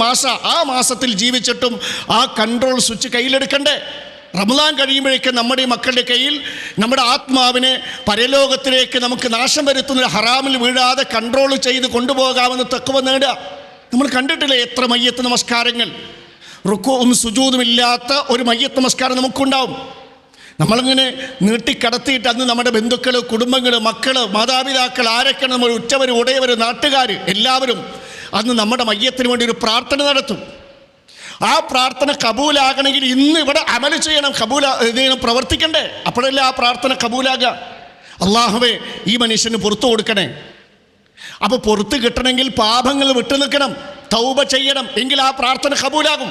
ആ മാസത്തിൽ ജീവിച്ചിട്ടും ആ കൺട്രോൾ സ്വിച്ച് കയ്യിലെടുക്കണ്ടേ? റമദാൻ കഴിയുമ്പോഴേക്കും നമ്മുടെ മക്കളുടെ കയ്യിൽ നമ്മുടെ ആത്മാവിനെ പരലോകത്തിലേക്ക് നമുക്ക് നാശം വരുത്തുന്ന ഹറാമിൽ വീഴാതെ കൺട്രോൾ ചെയ്ത് കൊണ്ടുപോകാമെന്ന് തഖ്വ നേടുക. നമ്മൾ കണ്ടിട്ടില്ലേ എത്ര മയ്യത്ത് നമസ്കാരങ്ങൾ? റുക്കുവും സുജൂദും ഇല്ലാത്ത ഒരു മയ്യത്ത് നമസ്കാരം നമുക്കുണ്ടാവും. നമ്മളിങ്ങനെ നീട്ടിക്കടത്തിയിട്ട് അന്ന് നമ്മുടെ ബന്ധുക്കൾ, കുടുംബങ്ങൾ, മക്കൾ, മാതാപിതാക്കൾ, ആരൊക്കെയാണ് നമ്മൾ, ഉറ്റവർ, ഉടയവർ, നാട്ടുകാർ, എല്ലാവരും അന്ന് നമ്മുടെ മയ്യത്തിന് വേണ്ടി ഒരു പ്രാർത്ഥന നടത്തും. ആ പ്രാർത്ഥന കബൂലാകണമെങ്കിൽ ഇന്ന് ഇവിടെ അമൽ ചെയ്യണം, പ്രവർത്തിക്കണ്ടേ? അപ്പോഴല്ലേ ആ പ്രാർത്ഥന കബൂലാകുക. അല്ലാഹുവേ, ഈ മനുഷ്യന് പുറത്തു കൊടുക്കണേ. അപ്പോൾ പുറത്ത് കിട്ടണമെങ്കിൽ പാപങ്ങൾ വിട്ടു നിൽക്കണം, തൗബ ചെയ്യണം, എങ്കിൽ ആ പ്രാർത്ഥന കബൂലാകും.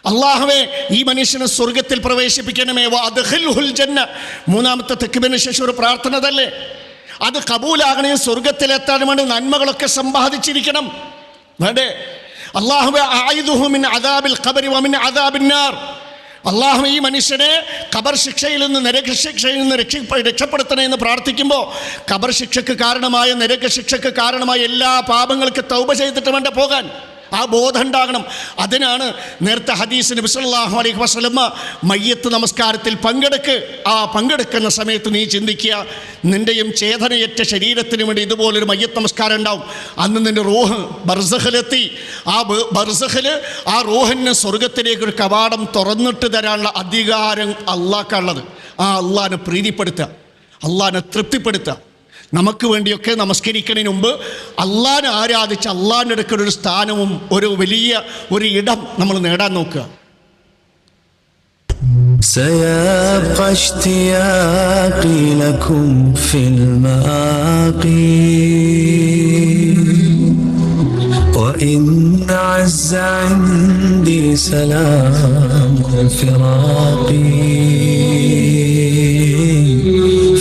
അല്ലാഹുവേ, ഈ മനുഷ്യനെ സ്വർഗത്തിൽ പ്രവേശിപ്പിക്കണമേ. വഅദ്ഖിൽഹുൽ ജന്ന, മൂന്നാമത്തെ തക്ബീറിന് ശേഷം ഒരു പ്രാർത്ഥന തന്നെ. അത് കബൂലാകണമെങ്കിൽ സ്വർഗത്തിലെത്താൻ വേണ്ടി നന്മകളൊക്കെ സമ്പാദിച്ചിരിക്കണം, വേണ്ടേ? അല്ലാഹുവേ, അഅഇദുഹു മിൻ അദാബിൽ ഖബരി വമിൻ അദാബിൻ നാർ. അല്ലാഹു ഈ മനുഷ്യനെ ഖബർ ശിക്ഷയിൽ നിന്ന്, നരകശിക്ഷയിൽ നിന്ന് രക്ഷപ്പെടുത്തണേ എന്ന് പ്രാർത്ഥിക്കുമ്പോൾ ഖബർ ശിക്ഷയ്ക്ക് കാരണമായ, നരകശിക്ഷയ്ക്ക് കാരണമായ എല്ലാ പാപങ്ങൾക്ക് തൗബ ചെയ്തിട്ട് വേണ്ട പോകാൻ. ആ ബോധം ഉണ്ടാകണം. അതിനാണ് നേരത്തെ ഹദീസ് നബി സല്ലല്ലാഹു അലൈഹി വസല്ലമ മയ്യത്ത് നമസ്കാരത്തിൽ ആ പങ്കെടുക്കുന്ന സമയത്ത് നീ ചിന്തിക്കുക, നിൻ്റെയും ചേതനയേറ്റ ശരീരത്തിന് വേണ്ടി ഇതുപോലൊരു മയ്യത്ത് നമസ്കാരം ഉണ്ടാവും. അന്ന് നിൻ്റെ റൂഹ് ബർസഖിലെത്തി. ആ ബർസഖിൽ ആ റൂഹിന് സ്വർഗത്തിലേക്ക് ഒരു കവാടം തുറന്നിട്ട് തരാനുള്ള അധികാരം അള്ളാഹ്ക്കുള്ളത്. ആ അള്ളാഹിനെ പ്രീതിപ്പെടുത്തുക, അള്ളാഹിനെ തൃപ്തിപ്പെടുത്തുക. നമുക്ക് വേണ്ടിയൊക്കെ നമസ്കരിക്കുന്നതിന് മുമ്പ് അള്ളാഹിനെ ആരാധിച്ച് അള്ളാഹിൻ്റെ അടുക്കൽ ഒരു സ്ഥാനവും ഒരു വലിയ ഒരു ഇടം നമ്മൾ നേടാൻ നോക്കുക. سيبقى اشتياقي لكم في المآقي وإن عز عندي سلام الفراق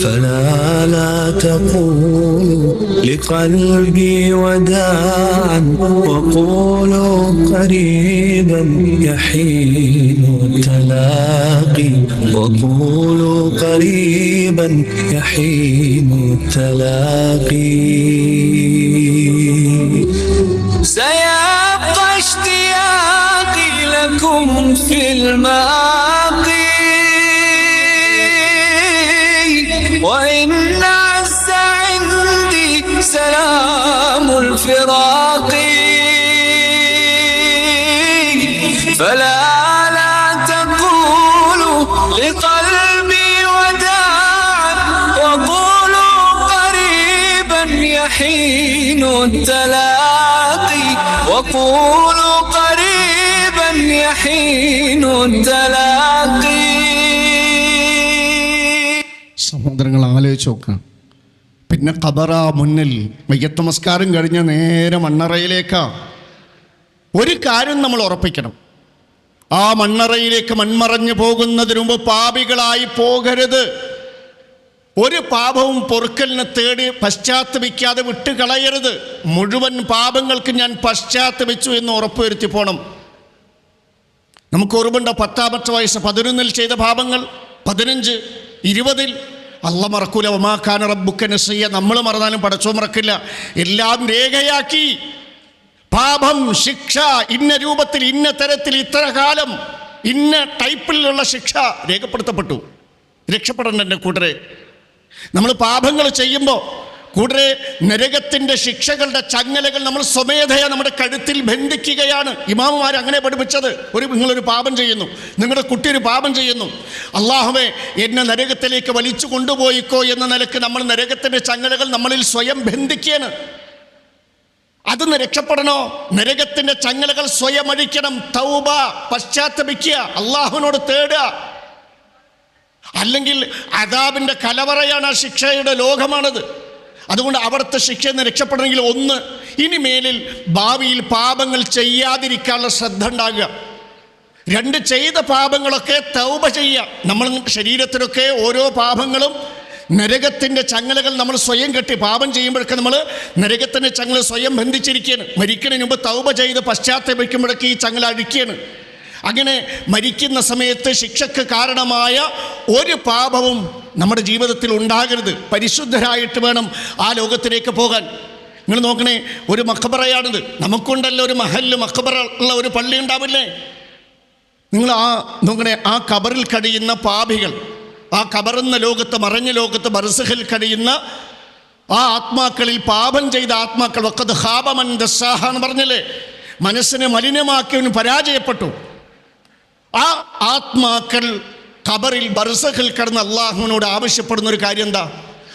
فلا تقولوا لقلبي وداعا وقولوا قريبا يحين التلاقي وقولوا قريبا يحين التلاقي سيبقى اشتياقي لكم في المآقي وإن فلا لا تقولوا لقلبي وداعا وقولوا قريبا يحين التلاقي وقولوا قريبا يحين التلاقي. സഹോദരങ്ങൾ ആലോചിച്ച് നോക്കുക. പിന്നെ ഖബറാ മുന്നിൽ, മയ്യത്ത് നമസ്കാരം കഴിഞ്ഞ നേരെ മണ്ണറയിലേക്കാ. ഒരു കാര്യം നമ്മൾ ഉറപ്പിക്കണം, ആ മണ്ണറയിലേക്ക് മൺമറഞ്ഞു പോകുന്നതിന് മുമ്പ് പാപികളായി പോകരുത്. ഒരു പാപവും പൊറുക്കലിനെ തേടി പശ്ചാത്തപിക്കാതെ വിട്ടുകളയരുത്. മുഴുവൻ പാപങ്ങൾക്ക് ഞാൻ പശ്ചാത്തപിച്ചു എന്ന് ഉറപ്പുവരുത്തി പോകണം. നമുക്ക് ഓർമ്മയുണ്ടോ 10-ാമത്തെ വയസ്സ് 11-ൽ ചെയ്ത പാപങ്ങൾ, 15, 20-ൽ. അല്ല മറക്കൂല. ഒമാഖാന റബ്ബുക്ക നസിയ്യ. നമ്മൾ മറന്നാലും പടച്ചോ മറക്കില്ല. എല്ലാം രേഖയാക്കി. പാപം, ശിക്ഷ, ഇന്ന രൂപത്തിൽ, ഇന്ന തരത്തിൽ, ഇത്ര കാലം, ഇന്ന ടൈപ്പിലുള്ള ശിക്ഷ രേഖപ്പെടുത്തപ്പെട്ടു. രക്ഷപ്പെടേണ്ട എൻ്റെ കൂട്ടരെ. നമ്മൾ പാപങ്ങൾ ചെയ്യുമ്പോൾ കൂടരെ നരകത്തിൻ്റെ ശിക്ഷകളുടെ ചങ്ങലകൾ നമ്മൾ സ്വമേധയാ നമ്മുടെ കഴുത്തിൽ ബന്ധിക്കുകയാണ്. ഇമാമുമാർ അങ്ങനെ പഠിപ്പിച്ചത്. നിങ്ങളൊരു പാപം ചെയ്യുന്നു, നിങ്ങളുടെ കുട്ടി ഒരു പാപം ചെയ്യുന്നു, അല്ലാഹുവേ എന്നെ നരകത്തിലേക്ക് വലിച്ചു കൊണ്ടുപോയിക്കോ എന്ന നിലക്ക് നമ്മൾ നരകത്തിൻ്റെ ചങ്ങലകൾ നമ്മളിൽ സ്വയം ബന്ധിക്കുകയാണ്. അതൊന്ന് രക്ഷപ്പെടണോ? നരകത്തിൻ്റെ ചങ്ങലകൾ സ്വയം അഴിക്കണം. തൗബ, പശ്ചാത്തപിക്കുക, അള്ളാഹുവിനോട് തേടുക. അല്ലെങ്കിൽ അദാബിൻ്റെ കലവറയാണ്, ആ ശിക്ഷയുടെ ലോകമാണത്. അതുകൊണ്ട് അവിടുത്തെ ശിക്ഷയിൽ നിന്ന് രക്ഷപ്പെടണമെങ്കിൽ ഒന്ന്, ഇനി മേലിൽ ഭാവിയിൽ പാപങ്ങൾ ചെയ്യാതിരിക്കാനുള്ള ശ്രദ്ധ ഉണ്ടാകുക. 2, ചെയ്ത പാപങ്ങളൊക്കെ തൗബ ചെയ്യുക. നമ്മൾ ശരീരത്തിലൊക്കെ ഓരോ പാപങ്ങളും നരകത്തിൻ്റെ ചങ്ങലകൾ നമ്മൾ സ്വയം കെട്ടി. പാപം ചെയ്യുമ്പോഴൊക്കെ നമ്മൾ നരകത്തിൻ്റെ ചങ്ങല സ്വയം ബന്ധിച്ചിരിക്കുകയാണ്. മരിക്കുന്നതിന് മുമ്പ് തൗബ ചെയ്ത് പശ്ചാത്തപിക്കുമ്പോഴൊക്കെ ഈ ചങ്ങല അഴിക്കുകയാണ്. അങ്ങനെ മരിക്കുന്ന സമയത്ത് ശിക്ഷയ്ക്ക് കാരണമായ ഒരു പാപവും നമ്മുടെ ജീവിതത്തിൽ ഉണ്ടാകരുത്. പരിശുദ്ധരായിട്ട് വേണം ആ ലോകത്തിലേക്ക് പോകാൻ. നിങ്ങൾ നോക്കണേ, ഒരു മഖബറയാണിത്. നമുക്കുണ്ടല്ലോ ഒരു മഹല്ല്, മഖബറ ഉള്ള ഒരു പള്ളി ഉണ്ടാവില്ലേ? നിങ്ങൾ നോക്കണേ, ആ ഖബറിൽ കഴിയുന്ന പാപികൾ, ആ ഖബറെന്ന ലോകത്ത്, മറഞ്ഞ ലോകത്ത് ബർസഖിൽ കഴിയുന്ന ആ ആത്മാക്കളിൽ, പാപം ചെയ്ത ആത്മാക്കൾ, വഖദ് ഖാബ മൻ ദസ്സാഹ എന്ന് പറഞ്ഞല്ലേ, മനസ്സിനെ മലിനമാക്കിയവന് പരാജയപ്പെട്ടു. ആ ആത്മാക്കൾ ഖബറിൽ ബർസഖിൽ കിടന്ന് അള്ളാഹുവിനോട് ആവശ്യപ്പെടുന്ന ഒരു കാര്യം എന്താ?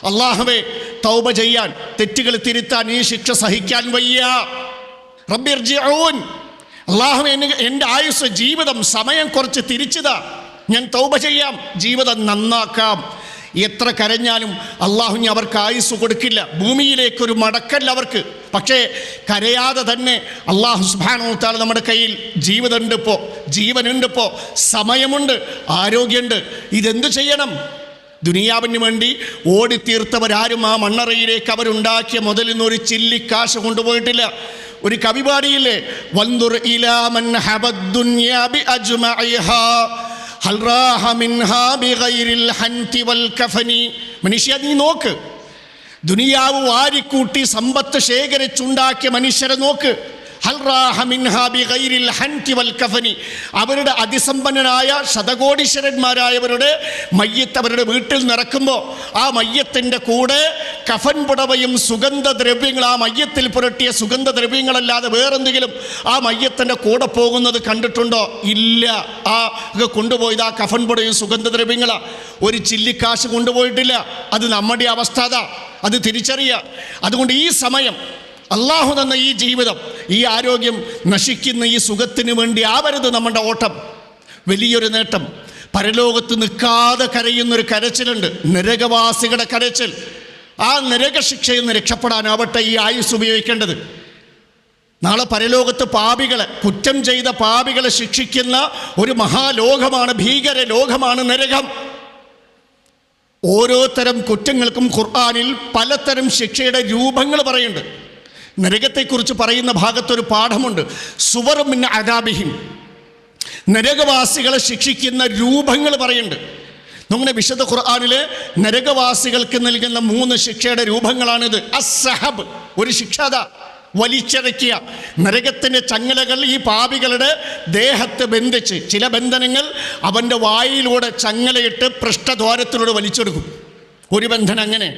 അള്ളാഹുവേ, തൗബ ചെയ്യാൻ, തെറ്റുകൾ തിരുത്താൻ, ഈ ശിക്ഷ സഹിക്കാൻ വയ്യ. റബ്ബി ഇർജിഊൻ, അള്ളാഹുവേ എൻ്റെ ആയുസ്, ജീവിതം, സമയം കുറച്ച് തിരിച്ചതാ, ഞാൻ തൗബ ചെയ്യാം, ജീവിതം നന്നാക്കാം. എത്ര കരഞ്ഞാലും അള്ളാഹു അവർക്ക് ആയുസ് കൊടുക്കില്ല. ഭൂമിയിലേക്കൊരു മടക്കല്ല അവർക്ക്. പക്ഷേ കരയാതെ തന്നെ അള്ളാഹു സുബ്ഹാനഹു വ തആല നമ്മുടെ കയ്യിൽ ജീവിതമുണ്ട്, ഇപ്പോൾ ജീവനുണ്ട്, ഇപ്പോൾ സമയമുണ്ട്, ആരോഗ്യമുണ്ട്. ഇതെന്തു ചെയ്യണം? ദുനിയാവിന് വേണ്ടി ഓടിത്തീർത്തവരാരും ആ മണ്ണറയിലേക്ക് അവരുണ്ടാക്കിയ മുതലിൽ നിന്ന് ഒരു ചില്ലിക്കാശ് കൊണ്ടുപോയിട്ടില്ല. ഒരു കവി പാടിയില്ലേ, വൻദുർ ഇലാ മൻ ഹബദ് ദുനിയാ ബി അജ്മഇഹാ ഹൽ റാഹ മിൻഹാ ബിഗൈരിൽ ഹൻതി വൽ കഫനി. മനുഷ്യ, നീ നോക്ക്, ദുനിയാവ് വാരിക്കൂട്ടി സമ്പത്ത് ശേഖരിച്ചുണ്ടാക്കിയ മനുഷ്യരെ നോക്ക്. ഹൽ റാഹ മിൻഹാ ബിഗൈരിൽ ഹൻതി വൽ കഫനി. അവരുടെ അതിസമ്പന്നനായ ശതകോടീശ്വരന്മാരായവരുടെ മയ്യത്ത് അവരുടെ വീട്ടിൽ നിറക്കുമ്പോൾ ആ മയ്യത്തിൻ്റെ കൂടെ കഫൻ പുടവയും സുഗന്ധദ്രവ്യങ്ങൾ, ആ മയ്യത്തിൽ പുരട്ടിയ സുഗന്ധദ്രവ്യങ്ങളല്ലാതെ വേറെന്തെങ്കിലും ആ മയ്യത്തിൻ്റെ കൂടെ പോകുന്നത് കണ്ടിട്ടുണ്ടോ? ഇല്ല. ആ കൊണ്ടുപോയത് ആ കഫൻ പുടവയും സുഗന്ധദ്രവ്യങ്ങളാണ്. ഒരു ചില്ലിക്കാശ് കൊണ്ടുപോയിട്ടില്ല. അത് നമ്മുടെ അവസ്ഥ അതാ, അത് തിരിച്ചറിയുക. അതുകൊണ്ട് ഈ സമയം, അള്ളാഹു തന്ന ഈ ജീവിതം, ഈ ആരോഗ്യം നശിക്കുന്ന ഈ സുഖത്തിന് വേണ്ടി ആവരുത് നമ്മുടെ ഓട്ടം. വലിയൊരു നേട്ടം, പരലോകത്ത് നിൽക്കാതെ കരയുന്നൊരു കരച്ചിലുണ്ട്, നരകവാസികളുടെ കരച്ചിൽ. ആ നരകശിക്ഷയിൽ നിന്ന് രക്ഷപ്പെടാനാവട്ടെ ഈ ആയുസ് ഉപയോഗിക്കേണ്ടത്. നാളെ പരലോകത്ത് പാപികളെ, കുറ്റം ചെയ്ത പാപികളെ ശിക്ഷിക്കുന്ന ഒരു മഹാലോകമാണ്, ഭീകര ലോകമാണ് നരകം. ഓരോ തരം കുറ്റങ്ങൾക്കും ഖുർആനിൽ പലതരം ശിക്ഷയുടെ രൂപങ്ങൾ പറയുന്നുണ്ട്. നരകത്തെക്കുറിച്ച് പറയുന്ന ഭാഗത്തൊരു പാഠമുണ്ട്, സുവറും മിൻ അദാബിഹിം. നരകവാസികളെ ശിക്ഷിക്കുന്ന രൂപങ്ങൾ പറയുന്നുണ്ട്. നമ്മുടെ വിശുദ്ധ ഖുർആനിൽ നരകവാസികൾക്ക് നൽകുന്ന 3 ശിക്ഷയുടെ രൂപങ്ങളാണിത്. അസ്സഹബ്, ഒരു ശിക്ഷാത, വലിച്ചടയ്ക്കുക. നരകത്തിൻ്റെ ചങ്ങലകൾ ഈ പാപികളുടെ ദേഹത്ത് ബന്ധിച്ച്, ചില ബന്ധനങ്ങൾ അവൻ്റെ വായിലൂടെ ചങ്ങലയിട്ട് പൃഷ്ഠദ്വാരത്തിലൂടെ വലിച്ചെടുക്കും. ഒരു ബന്ധനം അങ്ങനെ.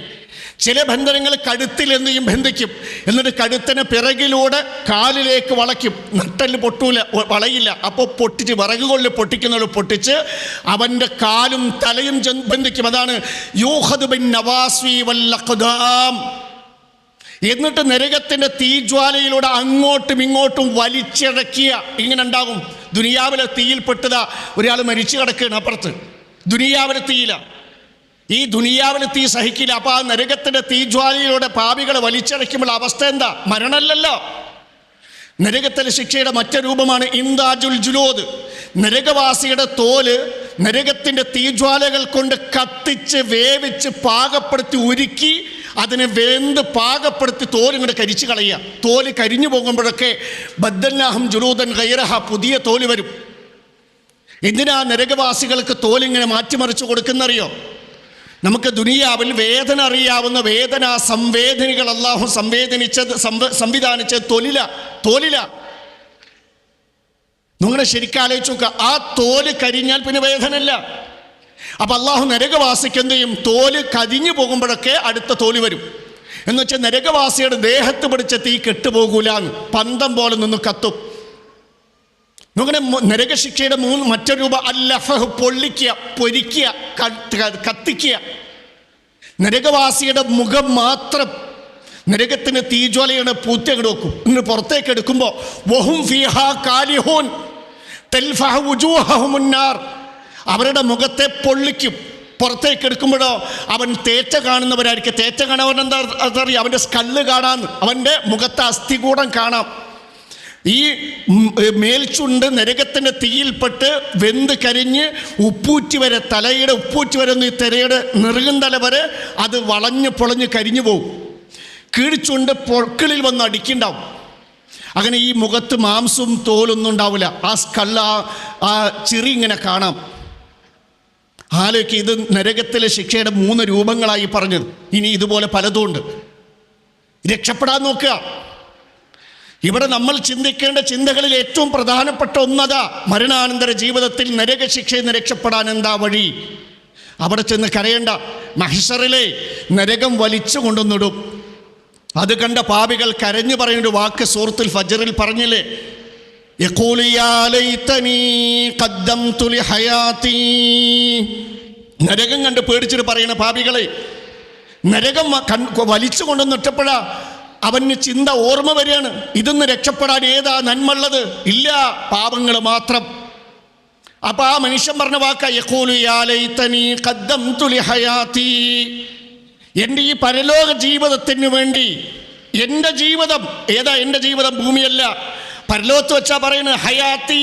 ചില ബന്ധനങ്ങൾ കഴുത്തിൽ എന്തെയും ബന്ധിക്കും, എന്നിട്ട് കഴുത്തിനെ പിറകിലൂടെ കാലിലേക്ക് വളയ്ക്കും. നട്ടല് പൊട്ടൂല, വളയില്ല. അപ്പോൾ പൊട്ടിച്ച് വിറകുകൊള്ളിൽ പൊട്ടിക്കുന്നത് പൊട്ടിച്ച് അവൻ്റെ കാലും തലയും ബന്ധിക്കും. അതാണ് യൂഖദു ബിൻ നവാസ്വി വൽ അഖ്ദാം. എന്നിട്ട് നരകത്തിൻ്റെ തീജ്വാലയിലൂടെ അങ്ങോട്ടും ഇങ്ങോട്ടും വലിച്ചിഴക്കിയ ഇങ്ങനെ ഉണ്ടാകും. ദുനിയാവിലെ തീയിൽപ്പെട്ടതാ ഒരാൾ മരിച്ചു കിടക്കുകയാണ് അപ്പുറത്ത്, ദുനിയാവിലെ തീയില. ഈ ദുനിയാവിലെ തീ സഹിക്കില്ല. അപ്പോൾ ആ നരകത്തിൻ്റെ തീജ്വാലയിലൂടെ പാപികളെ വലിച്ചിഴയ്ക്കുമ്പോൾ അവസ്ഥ എന്താ? മരണമല്ലല്ലോ. നരകത്തിലെ ശിക്ഷയുടെ മറ്റൊരു രൂപമാണ് ഇന്ദാജുൽ ജുലൂദ്. നരകവാസിയുടെ തോല് നരകത്തിൻ്റെ തീജ്വാലകൾ കൊണ്ട് കത്തിച്ച് വേവിച്ച് പാകപ്പെടുത്തി ഉരുക്കി അതിനെ വെന്ത് പാകപ്പെടുത്തി തോലിങ്ങോട്ട് കരിച്ചു കളയുക. തോല് കരിഞ്ഞു പോകുമ്പോഴൊക്കെ ബദ്ദൽനാഹും ജുലൂദൻ ഗൈറഹ, പുതിയ തോല് വരും. എന്തിനാ നരകവാസികൾക്ക് തോലിങ്ങനെ മാറ്റിമറിച്ച് കൊടുക്കുന്നറിയോ? നമുക്ക് ദുനിയാവിൽ വേദന അറിയാവുന്ന വേദനാ സംവേദനികൾ അല്ലാഹു സംവിധാനിച്ചത് തോലില. നിങ്ങളെ ശരിക്കാലോചിച്ച് നോക്കുക, ആ തോല് കരിഞ്ഞാൽ പിന്നെ വേദനയില്ല. അപ്പം അള്ളാഹു നരകവാസിക്ക് എന്ത് ചെയ്യും? തോല് കരിഞ്ഞു പോകുമ്പോഴൊക്കെ അടുത്ത തോല് വരും. എന്ന് വെച്ചാൽ നരകവാസിയുടെ ദേഹത്ത് പിടിച്ച തീ കെട്ടുപോകൂലാന്ന്, പന്തം പോലെ നിന്ന് കത്തും. നിങ്ങളുടെ നരകശിക്ഷയുടെ മറ്റൊരു രൂപ അല്ലഫഹ്, പൊള്ളിക്കുക, പൊരിക്കുക, കത്തിക്കുക. നരകവാസിയുടെ മുഖം മാത്രം നരകത്തിന് തീജ്വാലയുടെ പൂത്തങ്ങട് വെക്കും. എന്നിട്ട് പുറത്തേക്ക് എടുക്കുമ്പോൾ വഹും ഫീഹാ കാലിഹൂൻ തൽഫഹു വുജൂഹഹുമുൻ നാർ, അവരുടെ മുഖത്തെ പൊള്ളിക്കും. പുറത്തേക്ക് എടുക്കുമ്പോഴോ അവൻ തേറ്റ കാണുന്നവരായിരിക്കും. തേറ്റ കാണാൻ എന്താ അതറിയാം? അവൻ്റെ സ്കല്ല് കാണാമെന്ന്, അവൻ്റെ മുഖത്തെ അസ്ഥികൂടം കാണാം. ഈ മേൽച്ചുണ്ട് നരകത്തിൻ്റെ തീയിൽപ്പെട്ട് വെന്ത് കരിഞ്ഞ് ഉപ്പൂറ്റി വരെ, തലയുടെ ഉപ്പൂറ്റി വരെ, ഈ തിരയുടെ നെറുകും തല വരെ അത് വളഞ്ഞ് പൊളഞ്ഞ് കരിഞ്ഞു പോകും. കീഴ്ച്ചുണ്ട് പൊക്കിളിൽ വന്ന് അടിക്കുണ്ടാവും. അങ്ങനെ ഈ മുഖത്ത് മാംസവും തോലൊന്നും ഉണ്ടാവില്ല. ആ സ്കല്ല, ആ ചിറി ഇങ്ങനെ കാണാം. ആലോചിക്ക്, ഇത് നരകത്തിലെ ശിക്ഷയുടെ 3 രൂപങ്ങളായി പറഞ്ഞത്. ഇനി ഇതുപോലെ പലതും ഉണ്ട്. രക്ഷപ്പെടാൻ നോക്കുക. ഇവിടെ നമ്മൾ ചിന്തിക്കേണ്ട ചിന്തകളിൽ ഏറ്റവും പ്രധാനപ്പെട്ട ഒന്നതാ, മരണാനന്തര ജീവിതത്തിൽ നരകശിക്ഷയിൽ നിന്ന് രക്ഷപ്പെടാൻ എന്താ വഴി? അവിടെ ചെന്ന് കരയേണ്ട. മഹ്ശറിലെ നരകം വലിച്ചു കൊണ്ടുവന്നിടും. അത് കണ്ട പാപികൾ കരഞ്ഞു പറയുന്നൊരു വാക്ക് സൂറത്തുൽ ഫജ്റിൽ പറഞ്ഞില്ലേ? യഖൂലു യാ ലൈതനീ ഖദ്ദംതു ലിഹയാതീ. നരകം കണ്ട് പേടിച്ചിട്ട് പറയുന്ന പാപികളെ, നരകം വലിച്ചു കൊണ്ടുവന്നിട്ടപ്പോഴാ അവന് ചിന്ത ഓർമ്മ വരികയാണ്, ഇതൊന്ന് രക്ഷപ്പെടാൻ ഏതാ നന്മയുള്ളത്? ഇല്ല, പാപങ്ങൾ മാത്രം. അപ്പം ആ മനുഷ്യൻ പറഞ്ഞ വാക്ക യഖൂലു യാ ലൈതനീ ഖദ്ദംതു ലിഹയാതീ. എൻ്റെ ഈ പരലോക ജീവിതത്തിന് വേണ്ടി, എൻ്റെ ജീവിതം ഏതാ? എൻ്റെ ജീവിതം ഭൂമിയല്ല, പരലോകത്ത് വെച്ചാ പറയുന്നത് ഹയാത്തി.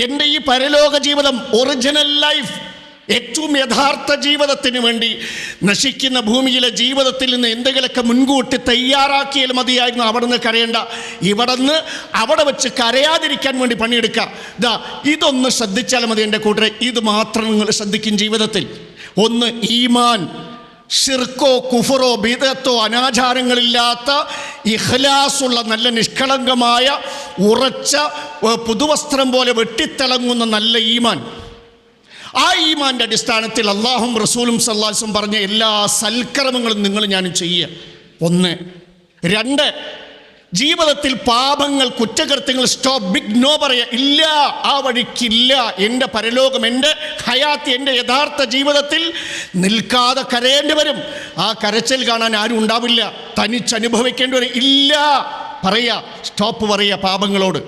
എൻ്റെ ഈ പരലോക ജീവിതം, ഒറിജിനൽ ലൈഫ്, ഏറ്റവും യഥാർത്ഥ ജീവിതത്തിന് വേണ്ടി നശിക്കുന്ന ഭൂമിയിലെ ജീവിതത്തിൽ നിന്ന് എന്തെങ്കിലുമൊക്കെ മുൻകൂട്ടി തയ്യാറാക്കിയാൽ മതിയായിരുന്നു. അവിടെ നിന്ന് കരയേണ്ട. ഇവിടെ നിന്ന് അവിടെ വെച്ച് കരയാതിരിക്കാൻ വേണ്ടി പണിയെടുക്കുക. ഇതൊന്ന് ശ്രദ്ധിച്ചാൽ മതി എൻ്റെ കൂട്ടരെ. ഇത് മാത്രം നിങ്ങൾ ശ്രദ്ധിക്കും ജീവിതത്തിൽ. ഒന്ന്, ഈമാൻ. ഷിർക്കോ കുഫറോ ബിദഅത്തോ അനാചാരങ്ങളില്ലാത്ത ഇഖ്ലാസുള്ള നല്ല നിഷ്കളങ്കമായ ഉറച്ച പുതുവസ്ത്രം പോലെ വെട്ടിത്തിളങ്ങുന്ന നല്ല ഈമാൻ. ആ ഈമാൻ്റെ അടിസ്ഥാനത്തിൽ അള്ളാഹും റസൂലും സല്ലല്ലാഹു അലൈഹി വസല്ലം പറഞ്ഞ എല്ലാ സൽക്കർമ്മങ്ങളും നിങ്ങൾ ഞാനും ചെയ്യുക. 1. 2, ജീവിതത്തിൽ പാപങ്ങൾ, കുറ്റകൃത്യങ്ങൾ സ്റ്റോപ്പ്, ബിഗ് നോ പറയുക. ഇല്ല, ആ വഴിക്കില്ല. എൻ്റെ പരലോകം, എൻ്റെ ഹയാത്ത്, എൻ്റെ യഥാർത്ഥ ജീവിതത്തിൽ നിൽക്കാതെ കരയേണ്ടി വരും. ആ കരച്ചിൽ കാണാൻ ആരും ഉണ്ടാവില്ല, തനിച്ചനുഭവിക്കേണ്ടി വരും. ഇല്ല പറയുക, സ്റ്റോപ്പ് പറയുക. പാപങ്ങളോട്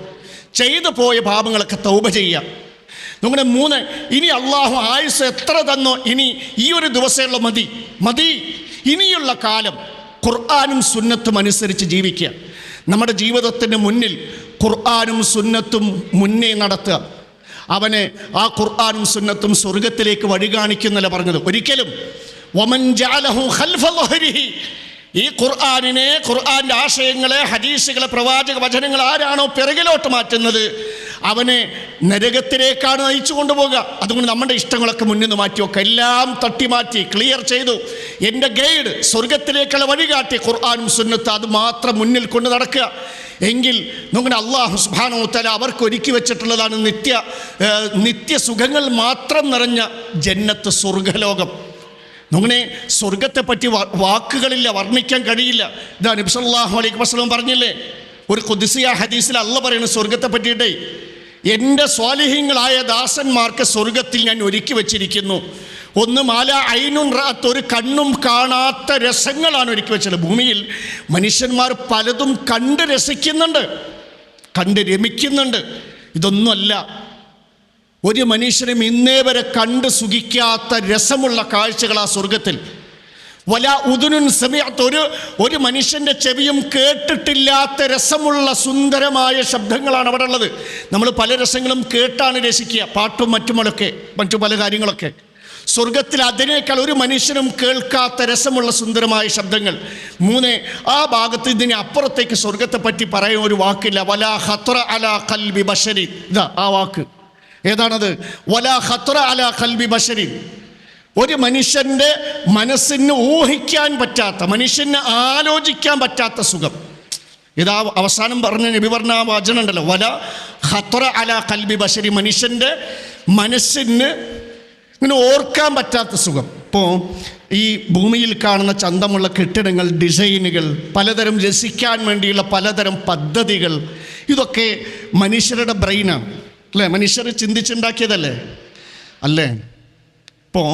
ചെയ്തു പോയ പാപങ്ങളൊക്കെ തൗബ ചെയ്യുക. നമ്മുടെ 3, ഇനി അള്ളാഹു ആയുസ് എത്ര തന്നോ, ഇനി ഈ ഒരു ദിവസമുള്ള മതി. ഇനിയുള്ള കാലം ഖുർആനും സുന്നത്തും അനുസരിച്ച് ജീവിക്കുക. നമ്മുടെ ജീവിതത്തിന് മുന്നിൽ ഖുർആനും സുന്നത്തും മുന്നേ നടത്തുക. അവനെ ആ ഖുർആനും സുന്നത്തും സ്വർഗത്തിലേക്ക് വഴി കാണിക്കുന്നല്ല പറഞ്ഞത്. ഒരിക്കലും വമൻ ജഅലഹു ഖൽഫ ളഹരിഹി, ഈ ഖുർആനിനെ, ഖുർആൻ്റെ ആശയങ്ങളെ, ഹദീസുകളെ, പ്രവാചക വചനങ്ങൾ ആരാണോ പിറകിലോട്ട് മാറ്റുന്നത്, അവനെ നരകത്തിലേക്കാണ് നയിച്ചു കൊണ്ടുപോകുക. അതുകൊണ്ട് നമ്മുടെ ഇഷ്ടങ്ങളൊക്കെ മുന്നിൽ നിന്ന് മാറ്റി വെക്കുക. എല്ലാം തട്ടിമാറ്റി ക്ലിയർ ചെയ്തു. എൻ്റെ ഗൈഡ്, സ്വർഗത്തിലേക്കുള്ള വഴികാട്ടി ഖുർആനും സുന്നത്ത്, അത് മാത്രം മുന്നിൽ കൊണ്ട് നടക്കുക. എങ്കിൽ നമ്മുടെ അല്ലാഹു സുബ്ഹാനഹു വ തആല അവർക്ക് ഒരുക്കി വെച്ചിട്ടുള്ളതാണ് നിത്യസുഖങ്ങൾ മാത്രം നിറഞ്ഞ ജന്നത്ത്, സ്വർഗലോകം. അങ്ങനെ സ്വർഗത്തെ പറ്റി വാക്കുകളില്ല, വർണ്ണിക്കാൻ കഴിയില്ല. ഇതാ നബി സല്ലല്ലാഹു അലൈഹി വസല്ലം പറഞ്ഞില്ലേ, ഒരു ഖുദ്സിയ ഹദീസിൽ അല്ലാഹ് പറയുന്നു സ്വർഗത്തെ പറ്റിയിട്ടേ, എൻ്റെ സ്വാലിഹീങ്ങളായ ദാസന്മാർക്ക് സ്വർഗത്തിൽ ഞാൻ ഒരുക്കി വെച്ചിരിക്കുന്നു. ഒന്ന് മാല ഐനുൻ റഅത്ത്, ഒരു കണ്ണും കാണാത്ത രസങ്ങളാണ് ഒരുക്കി വെച്ചത്. ഭൂമിയിൽ മനുഷ്യന്മാർ പലതും കണ്ട് രസിക്കുന്നുണ്ട്, കണ്ട് രമിക്കുന്നുണ്ട്. ഇതൊന്നുമല്ല ഒരു മനുഷ്യനും ഇന്നേ വരെ കണ്ട് സുഖിക്കാത്ത രസമുള്ള കാഴ്ചകളാ സ്വർഗത്തിൽ. വല ഉദുനുൻ സമീഅത്ത്, ഒരു മനുഷ്യൻ്റെ ചെവിയും കേട്ടിട്ടില്ലാത്ത രസമുള്ള സുന്ദരമായ ശബ്ദങ്ങളാണ് അവിടെ ഉള്ളത്. നമ്മൾ പല രസങ്ങളും കേട്ടാണ് രസിക്കുക, പാട്ടും മറ്റു പല കാര്യങ്ങളൊക്കെ. സ്വർഗത്തിൽ അതിനേക്കാൾ ഒരു മനുഷ്യനും കേൾക്കാത്ത രസമുള്ള സുന്ദരമായ ശബ്ദങ്ങൾ. 3, ആ ഭാഗത്ത് ഇതിന് അപ്പുറത്തേക്ക് സ്വർഗത്തെ പറ്റി പറയാൻ ഒരു വാക്കില്ല. വലാ ഖത്റ അലാ ഖൽബി ബശരി, ഇതാ ആ വാക്ക്. ഏതാണത്? വലാ ഖത്റ അലാ ഖൽബി ബശരി. ഒരു മനുഷ്യൻ്റെ മനസ്സിന് ഊഹിക്കാൻ പറ്റാത്ത, മനുഷ്യന് ആലോചിക്കാൻ പറ്റാത്ത സുഖം. ഇതാ അവസാനം പറഞ്ഞ നബി പറഞ്ഞ ആ വചനം ഉണ്ടല്ലോ, വലാ ഖത്റ അലാ ഖൽബി ബശരി, മനുഷ്യൻ്റെ മനസ്സിന് ഇങ്ങനെ ഓർക്കാൻ പറ്റാത്ത സുഖം. ഇപ്പോൾ ഈ ഭൂമിയിൽ കാണുന്ന ചന്തമുള്ള കെട്ടിടങ്ങൾ, ഡിസൈനുകൾ, പലതരം രസിക്കാൻ വേണ്ടിയുള്ള പലതരം പദ്ധതികൾ, ഇതൊക്കെ മനുഷ്യരുടെ ബ്രെയിനാണ് അല്ലേ? മനുഷ്യർ ചിന്തിച്ചുണ്ടാക്കിയതല്ലേ അല്ലേ? ഇപ്പോൾ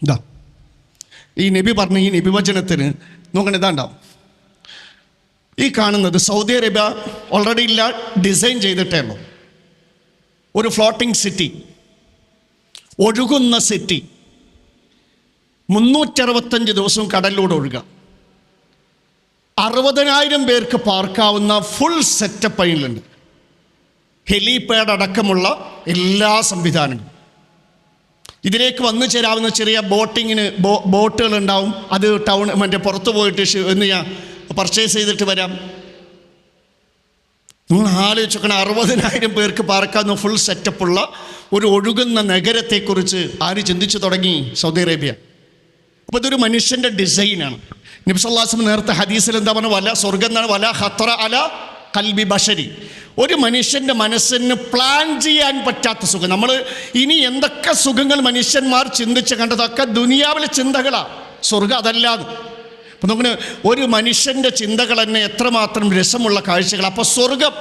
ഇതാ ഈ നബി പറഞ്ഞ ഈ നബി വചനത്തിന് നോക്കണ ഇതാണ്ടാവും. ഈ കാണുന്നത് സൗദി അറേബ്യ ഓൾറെഡി ഇല്ല, ഡിസൈൻ ചെയ്തിട്ടേ ഉള്ളൂ. ഒരു ഫ്ലോട്ടിംഗ് സിറ്റി, ഒഴുകുന്ന സിറ്റി, 365 ദിവസവും കടലിലൂടെ ഒഴുകുക, 60,000 പേർക്ക് പാർക്കാവുന്ന ഫുൾ സെറ്റപ്പ് അതിലുണ്ട്. ഹെലിപാഡ് അടക്കമുള്ള എല്ലാ സംവിധാനങ്ങളും. ഇതിലേക്ക് വന്നു ചേരാവുന്ന ചെറിയ ബോട്ടിങ്ങിന് ബോട്ടുകൾ ഉണ്ടാവും. അത് മറ്റേ പുറത്ത് പോയിട്ട് പർച്ചേസ് ചെയ്തിട്ട് വരാം. നിങ്ങൾ ആലോചിച്ച് നോക്കണം, 60,000 പേർക്ക് പാർക്കാവുന്ന ഫുൾ സെറ്റപ്പുള്ള ഒരു ഒഴുകുന്ന നഗരത്തെക്കുറിച്ച് ആര് ചിന്തിച്ചു തുടങ്ങി? Saudi Arabia. അപ്പോൾ ഇതൊരു മനുഷ്യൻ്റെ ഡിസൈനാണ്. നബി സല്ലല്ലാഹു അലൈഹി വസല്ലം നേരത്തെ ഹദീസിൽ എന്താ പറഞ്ഞത്? വല സ്വർഗം എന്നാണ്, വല ഖത്റ അല ഖൽബി ബശരി. ഒരു മനുഷ്യൻ്റെ മനസ്സിന് പ്ലാൻ ചെയ്യാൻ പറ്റാത്ത സുഖം. നമ്മൾ ഇനി എന്തൊക്കെ സുഖങ്ങൾ മനുഷ്യന്മാർ ചിന്തിച്ച് കണ്ടതൊക്കെ ദുനിയാവിലെ ചിന്തകളാണ്. സ്വർഗം അതല്ലാതെ. അപ്പം നമുക്ക് ഒരു മനുഷ്യൻ്റെ ചിന്തകൾ തന്നെ എത്രമാത്രം രസമുള്ള കാഴ്ചകൾ. അപ്പോൾ സ്വർഗം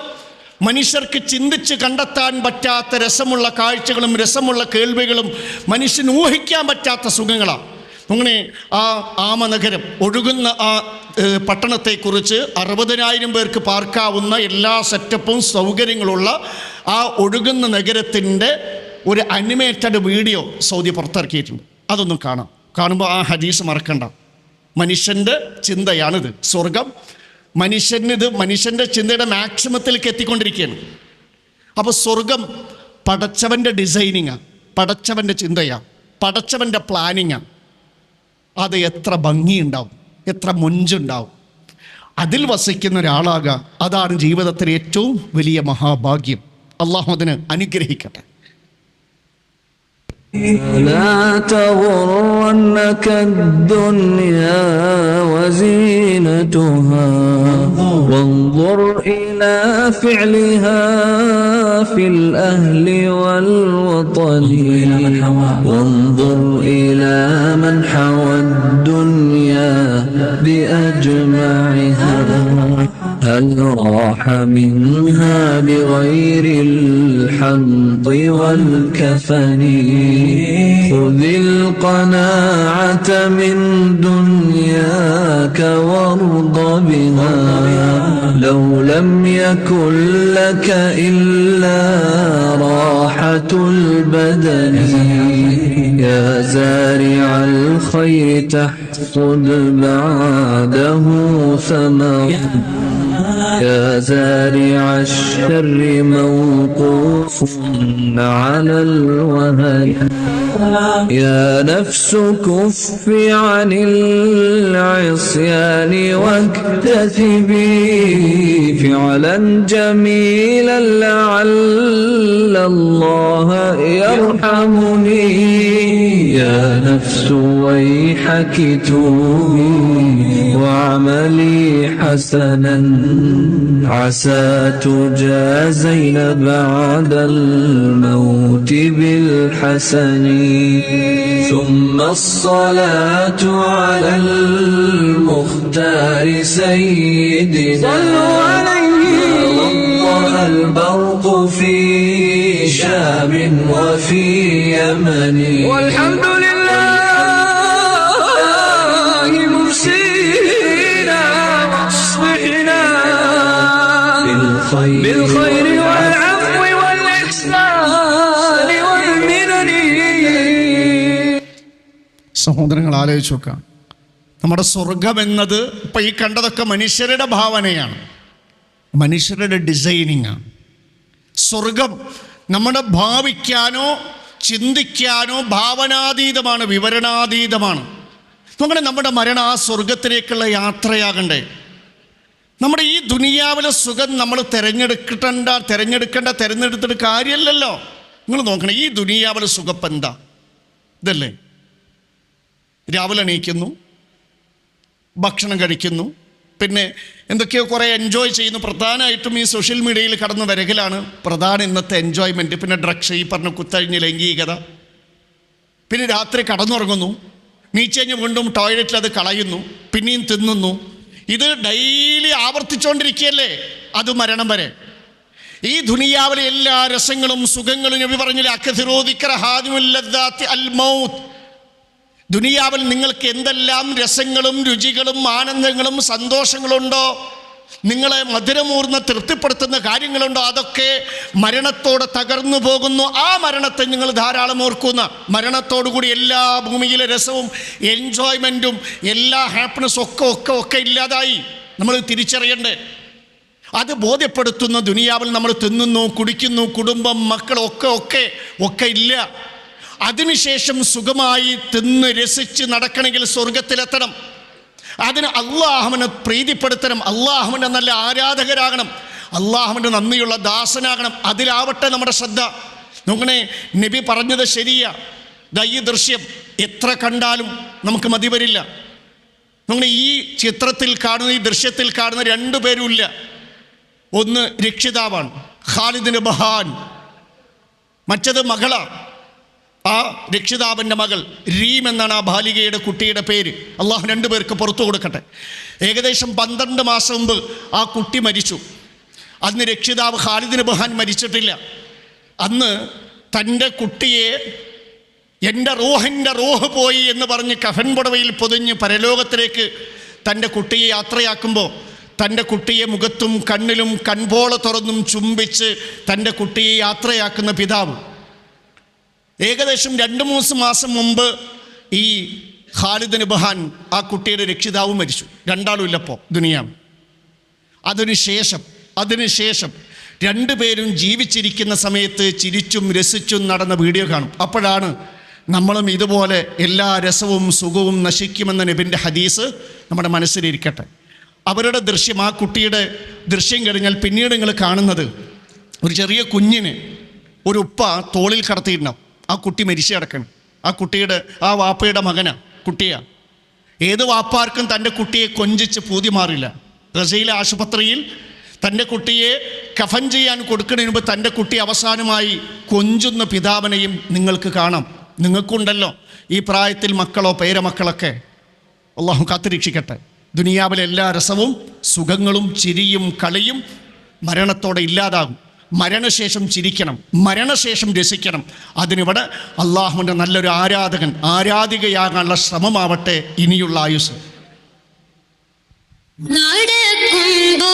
മനുഷ്യർക്ക് ചിന്തിച്ച് കണ്ടെത്താൻ പറ്റാത്ത രസമുള്ള കാഴ്ചകളും രസമുള്ള കേൾവികളും മനുഷ്യന് ഊഹിക്കാൻ പറ്റാത്ത സുഖങ്ങളാണ്. അങ്ങനെ ആ ആമനഗരം, ഒഴുകുന്ന ആ പട്ടണത്തെക്കുറിച്ച് 60,000 പേർക്ക് പാർക്കാവുന്ന എല്ലാ സെറ്റപ്പും സൗകര്യങ്ങളുള്ള ആ ഒഴുകുന്ന നഗരത്തിൻ്റെ ഒരു അനിമേറ്റഡ് വീഡിയോ സൗദി പുറത്തിറക്കിയിട്ടുണ്ട്. അതൊന്നും കാണുമ്പോൾ ആ ഹദീസ് മറക്കണ്ട. മനുഷ്യൻ്റെ ചിന്തയാണിത്. സ്വർഗം മനുഷ്യൻ്റെ ചിന്തയുടെ മാക്സിമത്തിലേക്ക് എത്തിക്കൊണ്ടിരിക്കുകയാണ്. അപ്പോൾ സ്വർഗം പടച്ചവൻ്റെ ഡിസൈനിങ്ങാണ്, പടച്ചവൻ്റെ ചിന്തയാണ്, പടച്ചവൻ്റെ പ്ലാനിങ്ങാണ്. അത് എത്ര ഭംഗിയുണ്ടാവും, എത്ര മൊഞ്ചുണ്ടാവും. അതിൽ വസിക്കുന്ന ഒരാളാകുക, അതാണ് ജീവിതത്തിലെ ഏറ്റവും വലിയ മഹാഭാഗ്യം. അള്ളാഹു അതിന് അനുഗ്രഹിക്കട്ടെ. لا تغرنك الدنيا وزينتها وانظر إلى فعلها في الأهل والوطن وانظر إلى من حوى الدنيا بأجمعها هل راح منها بغير الحنط والكفن خذ القناعة من دنياك وارض بها لو لم يكن لك إلا راحة البدن يا زارع الخير تحصد بعده ثمر يا زارع الشر موقوف على الوهن يا نفس كف عن العصيان واكتسبي فعلا جميلا لعل الله يرحمني يا نفس ويحك توبي واعملي حسنا عسى تجازين بعد الموت بالحسن ثم الصلاة على المختار سيدنا صلوا عليه وضح البرق في شام وفي يمن والحمد لله ممسينا واصبحنا بالخير والعفو والإحسان والمنن. സഹോദരങ്ങൾ ആലോചിച്ച് നോക്കാം, നമ്മുടെ സ്വർഗം എന്നത് ഇപ്പം ഈ കണ്ടതൊക്കെ മനുഷ്യരുടെ ഭാവനയാണ്, മനുഷ്യരുടെ ഡിസൈനിങ് ആണ്. സ്വർഗം നമ്മുടെ ഭാവിക്കാനോ ചിന്തിക്കാനോ ഭാവനാതീതമാണ്, വിവരണാതീതമാണ്. അങ്ങനെ നമ്മുടെ മരണം ആ സ്വർഗത്തിലേക്കുള്ള യാത്രയാകണ്ടേ? നമ്മുടെ ഈ ദുനിയാവിലെ സുഖം നമ്മൾ തിരഞ്ഞെടുത്തിട്ട് കാര്യമല്ലല്ലോ. നിങ്ങൾ നോക്കണം, ഈ ദുനിയാവിലെ സുഖം എന്താ? ഇതല്ലേ, രാവിലെ എണീക്കുന്നു, ഭക്ഷണം കഴിക്കുന്നു, പിന്നെ എന്തൊക്കെയോ കുറേ എൻജോയ് ചെയ്യുന്നു. പ്രധാനമായിട്ടും ഈ സോഷ്യൽ മീഡിയയിൽ കടന്നു വരകലാണ് പ്രധാന ഇന്നത്തെ എൻജോയ്മെൻറ്റ്. പിന്നെ ഡ്രഗ്സ്, ഈ പറഞ്ഞ കുത്തഴിഞ്ഞ ലൈംഗികത. പിന്നെ രാത്രി കടന്നുറങ്ങുന്നു, നീച്ചഴിഞ്ഞ് വീണ്ടും ടോയ്ലറ്റിൽ അത് കളയുന്നു, പിന്നെയും തിന്നുന്നു. ഇത് ഡെയിലി ആവർത്തിച്ചുകൊണ്ടിരിക്കുകയല്ലേ, അത് മരണം വരെ. ഈ ദുനിയാവിലെ എല്ലാ രസങ്ങളും സുഖങ്ങളും നബി പറഞ്ഞില്ലേ, അക്സിറൂ ദിക്റ ഹാദിമുൽ ലദ്ദാത്തി അൽ മൗത്ത്. ദുനിയാവിൽ നിങ്ങൾക്ക് എന്തെല്ലാം രസങ്ങളും രുചികളും ആനന്ദങ്ങളും സന്തോഷങ്ങളുണ്ടോ, നിങ്ങളെ മധുരമൂർന്ന് തൃപ്തിപ്പെടുത്തുന്ന കാര്യങ്ങളുണ്ടോ, അതൊക്കെ മരണത്തോടെ തകർന്നു പോകുന്നു. ആ മരണത്തെ നിങ്ങൾ ധാരാളം ഓർക്കുന്ന, മരണത്തോടുകൂടി എല്ലാ ഭൂമിയിലെ രസവും എൻജോയ്മെൻറ്റും എല്ലാ ഹാപ്പിനെസ്സും ഒക്കെ ഇല്ലാതായി. നമ്മൾ തിരിച്ചറിയണ്ടേ? അത് ബോധ്യപ്പെടുത്തുന്ന ദുനിയാവിൽ നമ്മൾ തിന്നുന്നു, കുടിക്കുന്നു, കുടുംബം, മക്കൾ ഒക്കെ ഇല്ല. അതിനുശേഷം സുഖമായി തിന്ന് രസിച്ച് നടക്കണമെങ്കിൽ സ്വർഗത്തിലെത്തണം. അതിന് അള്ളാഹുവിനെ പ്രീതിപ്പെടുത്തണം, അള്ളാഹുവിൻ്റെ നല്ല ആരാധകരാകണം, അള്ളാഹുവിൻ്റെ നന്ദിയുള്ള ദാസനാകണം. അതിലാവട്ടെ നമ്മുടെ ശ്രദ്ധ. നോക്കണേ, നബി പറഞ്ഞത് ശരിയാ. ഈ ദൃശ്യം എത്ര കണ്ടാലും നമുക്ക് മതി വരില്ല. നോക്കണേ, ഈ ചിത്രത്തിൽ കാണുന്ന, ഈ ദൃശ്യത്തിൽ കാണുന്ന രണ്ടു പേരും ഇല്ല. ഒന്ന് രക്ഷിതാവാണ്, ഖാലിദ് ബഹാൻ. മറ്റത് മകളാണ്. ആ രക്ഷിതാവിൻ്റെ മകൾ രീം എന്നാണ് ആ ബാലികയുടെ കുട്ടിയുടെ പേര്. അള്ളാഹു രണ്ടു പേർക്ക് പുറത്തു കൊടുക്കട്ടെ. ഏകദേശം 12 മാസം മുമ്പ് ആ കുട്ടി മരിച്ചു. അന്ന് രക്ഷിതാവ് ഖാലിദ് ബഹാൻ മരിച്ചിട്ടില്ല. അന്ന് തൻ്റെ കുട്ടിയെ എൻ്റെ റൂഹ് പോയി എന്ന് പറഞ്ഞ് കഫൻ പുടവയിൽ പൊതിഞ്ഞ് പരലോകത്തിലേക്ക് തൻ്റെ കുട്ടിയെ യാത്രയാക്കുമ്പോൾ തൻ്റെ കുട്ടിയെ മുഖത്തും കണ്ണിലും കൺപോള തുറന്നും ചുംബിച്ച് തൻ്റെ കുട്ടിയെ യാത്രയാക്കുന്ന പിതാവ്. ഏകദേശം 2-3 മാസം മുമ്പ് ഈ ഖാലിദ് ബഹാൻ ആ കുട്ടിയുടെ രക്ഷിതാവ് മരിച്ചു. രണ്ടാളും ഇല്ലപ്പോൾ ദുനിയാവ്. അതിനുശേഷം രണ്ടുപേരും ജീവിച്ചിരിക്കുന്ന സമയത്ത് ചിരിച്ചും രസിച്ചും നടന്ന വീഡിയോ കാണും. അപ്പോഴാണ് നമ്മളും ഇതുപോലെ എല്ലാ രസവും സുഖവും നശിക്കുമെന്ന നബിൻ്റെ ഹദീസ് നമ്മുടെ മനസ്സിലിരിക്കട്ടെ. അവരുടെ ദൃശ്യം, ആ കുട്ടിയുടെ ദൃശ്യം കഴിഞ്ഞാൽ പിന്നീട് നിങ്ങൾ കാണുന്നത് ഒരു ചെറിയ കുഞ്ഞിനെ ഒരു ഉപ്പ തോളിൽ കടത്തിയിട്ടുണ്ടാവും. ആ കുട്ടി മരിച്ചു കിടക്കണം. ആ കുട്ടിയുടെ ആ വാപ്പയുടെ മകനാ, കുട്ടിയാ. ഏത് വാപ്പാർക്കും തൻ്റെ കുട്ടിയെ കൊഞ്ചിച്ച് പൂതി മാറില്ല. ഗസയിലെ ആശുപത്രിയിൽ തൻ്റെ കുട്ടിയെ കഫൻ ചെയ്യാൻ കൊടുക്കുന്നതിന് മുമ്പ് തൻ്റെ കുട്ടി അവസാനമായി കൊഞ്ചുന്ന പിതാവിനെയും നിങ്ങൾക്ക് കാണാം. നിങ്ങൾക്കുണ്ടല്ലോ ഈ പ്രായത്തിൽ മക്കളോ പേരമക്കളൊക്കെ. അള്ളാഹു കാത്തുരക്ഷിക്കട്ടെ. ദുനിയാവിലെ എല്ലാ രസവും സുഖങ്ങളും ചിരിയും കളിയും മരണത്തോടെ ഇല്ലാതാകും. മരണശേഷം ചിരിക്കണം, മരണശേഷം രസിക്കണം. അതിനിവിടെ അള്ളാഹുവിൻ്റെ നല്ലൊരു ആരാധികയാകാനുള്ള ശ്രമമാവട്ടെ ഇനിയുള്ള ആയുസ്. മടങ്ങുമിന്ന്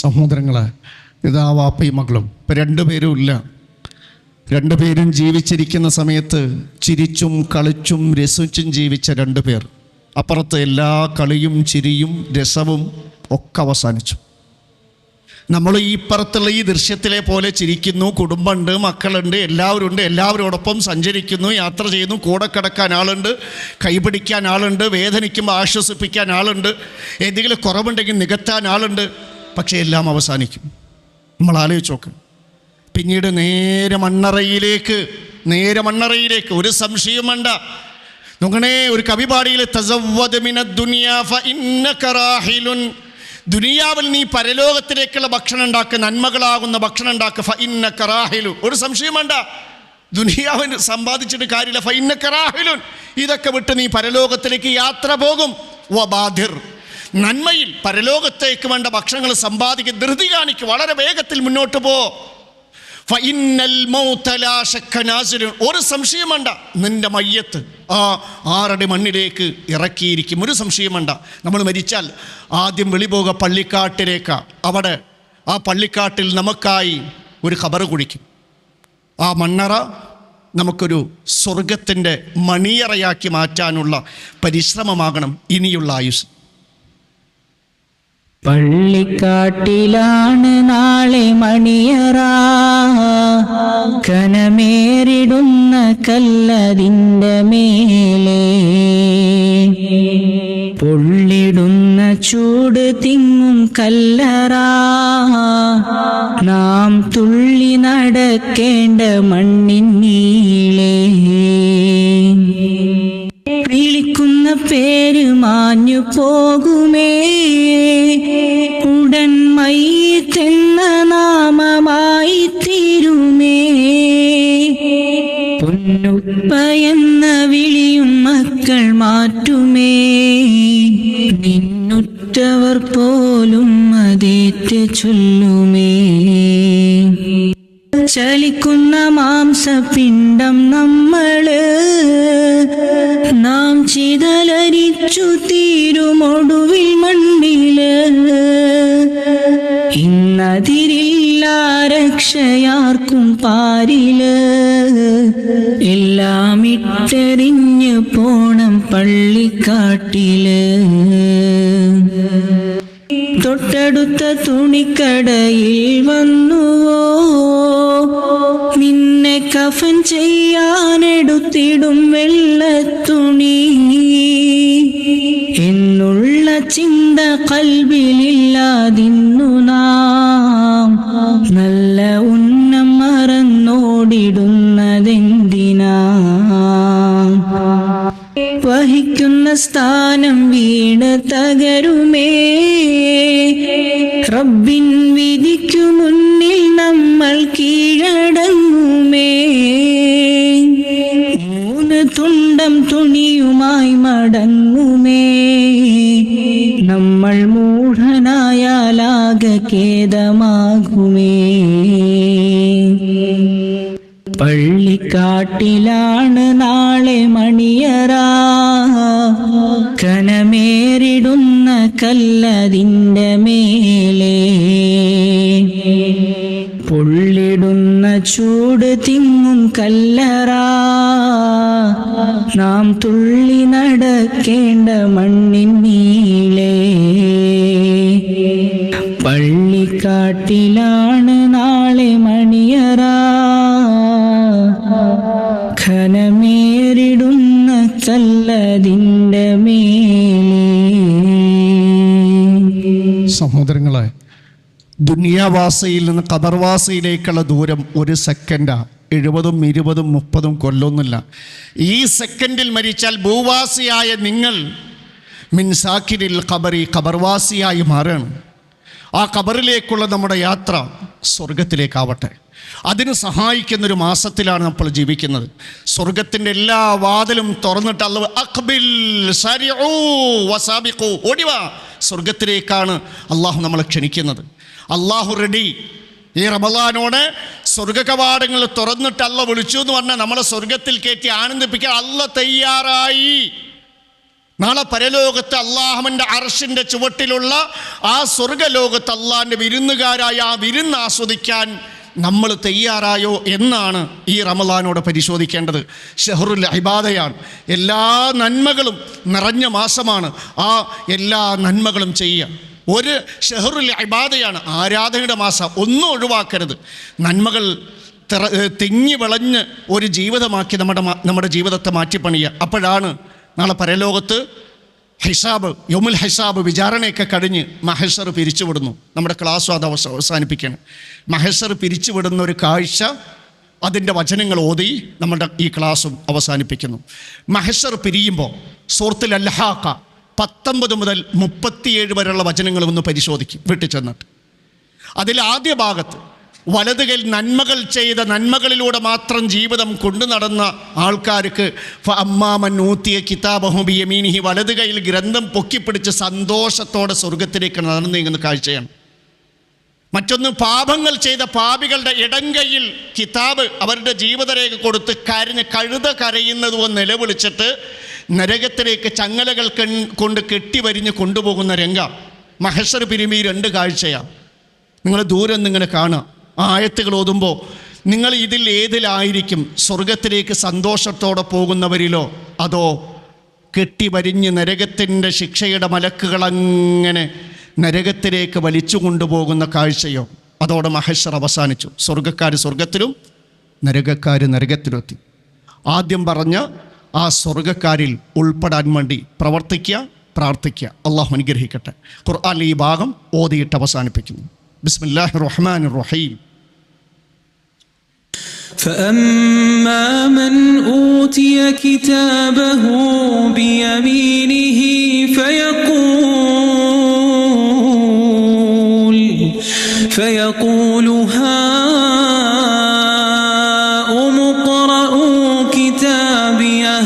സഹോദരങ്ങളെ, ഇതാ വാപ്പയും മകളും ഇപ്പം രണ്ടുപേരും ഇല്ല. രണ്ടുപേരും ജീവിച്ചിരിക്കുന്ന സമയത്ത് ചിരിച്ചും കളിച്ചും രസിച്ചും ജീവിച്ച രണ്ടുപേർ. അപ്പുറത്ത് എല്ലാ കളിയും ചിരിയും രസവും ഒക്കെ അവസാനിച്ചു. നമ്മൾ ഈ ഇപ്പുറത്തുള്ള ഈ ദൃശ്യത്തിലെ പോലെ ചിരിക്കുന്നു, കുടുംബമുണ്ട്, മക്കളുണ്ട്, എല്ലാവരും ഉണ്ട്, എല്ലാവരോടൊപ്പം സഞ്ചരിക്കുന്നു, യാത്ര ചെയ്യുന്നു, കൂടെ കിടക്കാൻ ആളുണ്ട്, കൈപിടിക്കാൻ ആളുണ്ട്, വേദനിക്കുമ്പോൾ ആശ്വസിപ്പിക്കാൻ ആളുണ്ട്, എന്തെങ്കിലും കുറവുണ്ടെങ്കിൽ നികത്താൻ ആളുണ്ട്. പക്ഷേ എല്ലാം അവസാനിക്കും. നമ്മൾ ആലോചിച്ച് നോക്ക്. പിന്നീട് നേരെ മണ്ണറയിലേക്ക് ഒരു സംശയം വേണ്ട. നോക്കണേ, ഒരു കവിപാടിയിൽ തസവ്വദ് മിനദ് ദുനിയാ ഫഇന്നക റാഹിലുൻ, ദുനിയാവിൽ നീ പരലോകത്തിലേക്കുള്ള ഭക്ഷണം ഉണ്ടാക്കുക, നന്മകളാകുന്ന ഭക്ഷണം ഉണ്ടാക്കുക. ഫഇന്നക റാഹിലു, ഒരു സംശയം വേണ്ട. ദുനിയാവിന് സമ്പാദിച്ചിട്ട് കാര്യമില്ല. ഫഇന്നക റാഹിലുൻ, ഇതൊക്കെ വിട്ട് നീ പരലോകത്തിലേക്ക് യാത്ര പോകും. വബാദിർ, നന്മയിൽ പരലോകത്തേക്ക് വേണ്ട ഭക്ഷണങ്ങൾ സമ്പാദിക്കുക, ധൃതി കാണിക്കുക, വളരെ വേഗത്തിൽ മുന്നോട്ട് പോ. ഫഇന്നൽ മൗത ലാ ശക്ക നാസിലുൻ, ഒരു സംശയം വേണ്ട, നിന്റെ മയ്യത്ത് ആ 6 അടി മണ്ണിലേക്ക് ഇറക്കിയിരിക്കും. ഒരു സംശയം വേണ്ട. നമ്മൾ മരിച്ചാൽ ആദ്യം വെളിപോക പള്ളിക്കാട്ടിലേക്കാ. അവിടെ ആ പള്ളിക്കാട്ടിൽ നമുക്കായി ഒരു ഖബർ കുഴിക്കും. ആ മണ്ണറ നമുക്കൊരു സ്വർഗത്തിൻ്റെ മണിയറയാക്കി മാറ്റാനുള്ള പരിശ്രമമാകണം ഇനിയുള്ള ആയുസ്. പള്ളിക്കാട്ടിലാണ് നാളെ മണിയറ, കനമേറിടുന്ന കല്ലതിൻ്റെ മേലെ, പൊള്ളിടുന്ന ചൂട് തിങ്ങും കല്ലറ, നാം തുള്ളി നടക്കേണ്ട മണ്ണിൻ നീളെ. വിളിക്കുന്ന പേര് മാഞ്ഞു പോകുമേ, ഉടൻ മയ്യിത്തെന്ന നാമമായി തീരുമേ. പൊന്നുപ്പ എന്ന വിളിയും മക്കൾ മാറ്റുമേ, നിന്നുറ്റവർ പോലും അതേറ്റ് ചൊല്ലുമേ. ചലിക്കുന്ന മാംസപിണ്ഡം നമ്മള്, നാം ചിതലരിച്ചു തീരുമൊടുവിൽ മണ്ണില്. ഇന്നതിരില്ല രക്ഷയാർക്കും പാരില്, എല്ലാം ഇട്ടെറിഞ്ഞു പോണം പള്ളിക്കാട്ടില്. തൊട്ടടുത്ത തുണിക്കടയിൽ വന്നുവോ, നിന്നെ കഫൻ ചെയ്യാനെടുത്തിടും വെള്ളത്തുണി എന്നുള്ള ചിന്ത കൽബിലില്ലാതിന്നു നാം നല്ല ഉന്നം മറന്നോടിടുന്നതെന്തിനാ. വഹിക്കുന്ന സ്ഥാനം വീണ് തകരുമേ, റബ്ബിൻ വിധിക്കു മുന്നിൽ നമ്മൾ കീഴടങ്ങുമേ. 3 തുണ്ടം തുണിയുമായി മടങ്ങുമേ, നമ്മൾ മൂഢനായാലാകെ ഖേദമാകുമേ. പള്ളിക്കാട്ടിലാണ് നാളെ മണിയറ, കനമേറിടുന്ന കല്ലതിൻ്റെ മേലെ, പൊള്ളിടുന്ന ചൂട് തിങ്ങും കല്ലറ, നാം തുള്ളി നടക്കേണ്ട മണ്ണിൻ നീളെ. പള്ളിക്കാട്ടിലാണ് നാളെ മണിയറ, ഘനമേറിടുന്ന കല്ലതിൻ്റെ മേലെ. സഹോദരങ്ങളെ, ദുനിയാവാസയിൽ നിന്ന് ഖബർവാസയിലേക്കുള്ള ദൂരം 1 സെക്കൻഡാ. 70, 20, 30 കൊല്ലമൊന്നുമില്ല. ഈ സെക്കൻഡിൽ മരിച്ചാൽ ഭൂവാസിയായ നിങ്ങൾ മിൻസാക്കിരിൽ ഖബറി, ഖബർവാസിയായി മാറുകയാണ്. ആ ഖബറിലേക്കുള്ള നമ്മുടെ യാത്ര സ്വർഗത്തിലേക്കാവട്ടെ. അതിന് സഹായിക്കുന്നൊരു മാസത്തിലാണ് നമ്മൾ ജീവിക്കുന്നത്. സ്വർഗത്തിൻ്റെ എല്ലാ വാതിലും തുറന്നിട്ട് അല്ലാഹു അഖ്ബിൽ സരിഉ വസാബിഖു, ഓടിവാ, സ്വർഗത്തിലേക്കാണ് അള്ളാഹു നമ്മളെ ക്ഷണിക്കുന്നത്. അള്ളാഹു റെഡി. ഈ റമളാനോടെ സ്വർഗ കവാടങ്ങൾ തുറന്നിട്ട് അല്ലാഹു വിളിച്ചു എന്ന് പറഞ്ഞാൽ നമ്മളെ സ്വർഗത്തിൽ കയറ്റി ആനന്ദിപ്പിക്കാൻ അല്ലാഹു തയ്യാറായി. നാളെ പരലോകത്ത് അള്ളാഹുവിൻ്റെ അർശിൻ്റെ ചുവട്ടിലുള്ള ആ സ്വർഗലോകത്ത് അള്ളാഹിൻ്റെ വിരുന്നുകാരായ ആ വിരുന്ന് ആസ്വദിക്കാൻ നമ്മൾ തയ്യാറായോ എന്നാണ് ഈ റമളാനോട് പരിശോധിക്കേണ്ടത്. ഷഹറുൽ ഇബാദയാണ്, എല്ലാ നന്മകളും നിറഞ്ഞ മാസമാണ്. ആ എല്ലാ നന്മകളും ചെയ്യുക. ഒരു ഷഹറുൽ ഇബാദയാണ്, ആരാധനയുടെ മാസം. ഒന്നും ഒഴിവാക്കരുത്. നന്മകൾ തിങ്ങി വിളഞ്ഞ് ഒരു ജീവിതമാക്കി നമ്മുടെ ജീവിതത്തെ മാറ്റിപ്പണിയുക. അപ്പോഴാണ് നാളെ പരലോകത്ത് ഹിസാബ്, യൗമുൽ ഹിസാബ്, വിചാരണയൊക്കെ കഴിഞ്ഞ് മഹ്ശർ പിരിച്ചുവിടുന്നു. നമ്മുടെ ക്ലാസ്സും അത് അവസാനിപ്പിക്കണം. മഹ്ശർ പിരിച്ചുവിടുന്ന ഒരു കാഴ്ച, അതിൻ്റെ വചനങ്ങൾ ഓതി നമ്മുടെ ഈ ക്ലാസ്സും അവസാനിപ്പിക്കുന്നു. മഹ്ശർ പിരിയുമ്പോൾ സൂറത്തുൽ അൽഹാഖ 19 മുതൽ 37 വരെയുള്ള വചനങ്ങൾ ഒന്ന് പരിശോധിക്കും വീട്ടിൽ ചെന്നിട്ട്. അതിൽ ആദ്യ ഭാഗത്ത് വലത് കൈയിൽ നന്മകൾ ചെയ്ത, നന്മകളിലൂടെ മാത്രം ജീവിതം കൊണ്ടു നടന്ന ആൾക്കാർക്ക് ഫഅമ്മാമൻ ഊതിയ കിതാബഹു ബിയമീനിഹി, വലത് കൈയിൽ ഗ്രന്ഥം പൊക്കിപ്പിടിച്ച് സന്തോഷത്തോടെ സ്വർഗത്തിലേക്ക് നടന്നു നീങ്ങുന്ന കാഴ്ചയാണ്. മറ്റൊന്ന്, പാപങ്ങൾ ചെയ്ത പാപികളുടെ ഇടങ്കയിൽ കിതാബ് അവരുടെ ജീവിതരേഖ കൊടുത്ത് കഴുത കരയുന്നതും നിലവിളിച്ചിട്ട് നരകത്തിലേക്ക് ചങ്ങലകൾ കൊണ്ട് കെട്ടിവരിഞ്ഞ് കൊണ്ടുപോകുന്ന രംഗം. മഹ്ശർ പിരിമി 2 കാഴ്ചയാണ്. നിങ്ങൾ ദൂരെ നിന്നിങ്ങനെ കാണുക. ആ ആയത്തുകൾ ഓതുമ്പോൾ നിങ്ങൾ ഇതിൽ ഏതിലായിരിക്കും? സ്വർഗത്തിലേക്ക് സന്തോഷത്തോടെ പോകുന്നവരിലോ, അതോ കെട്ടിവരിഞ്ഞ് നരകത്തിൻ്റെ ശിക്ഷയുടെ മലക്കുകളങ്ങനെ നരകത്തിലേക്ക് വലിച്ചു കൊണ്ടുപോകുന്ന കാഴ്ചയോ? അതോടെ മഹ്ശർ അവസാനിച്ചു. സ്വർഗക്കാർ സ്വർഗത്തിലും നരകക്കാർ നരകത്തിലെത്തി. ആദ്യം പറഞ്ഞ ആ സ്വർഗക്കാരിൽ ഉൾപ്പെടാൻ വേണ്ടി പ്രവർത്തിക്കുക, പ്രാർത്ഥിക്കുക. അള്ളാഹു അനുഗ്രഹിക്കട്ടെ. ഖുർആൻ ഈ ഭാഗം ഓതിയിട്ട് അവസാനിപ്പിക്കുന്നു. ബിസ്മില്ലാഹിർ റഹ്മാനിർ റഹീം. فأما من أوتي كتابه بيمينه فيقول هاؤم اقرءوا كتابيه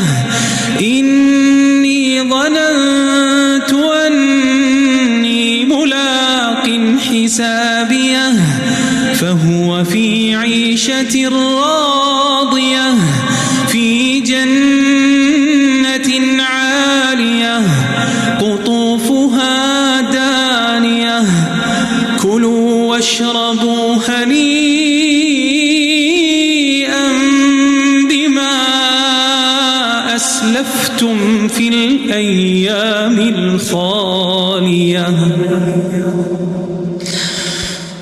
إني ظننت أني ملاق حسابيه فهو في عيشة راضية في جنة عالية قطوفها دانية كلوا واشربوا هنيئا بما أسلفتم في الأيام الخالية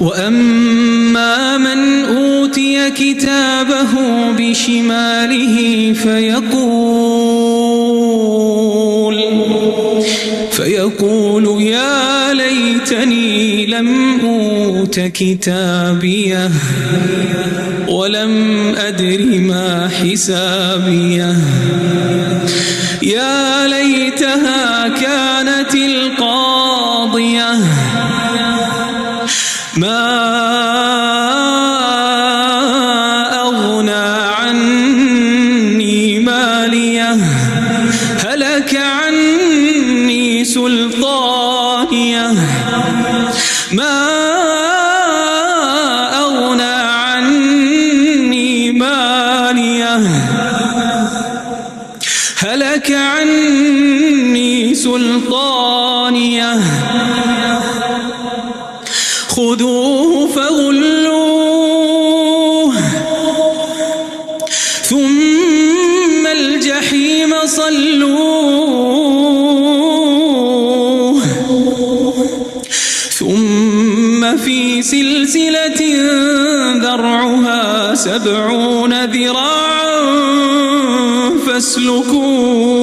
وأما من أوتي كتابه بشماله فيقول يا ليتني لم أوت كتابيه ولم أدر ما حسابيه يا ليتها كانت القاضية ما أغنى عني ماليه هلك عني سلطانيه ما أغنى عني ماليه هلك عني سلطانيه خذوه فغلوه ثم الجحيم صلوه ثم في سلسلة ذرعها 70 ذراعا فاسلكوه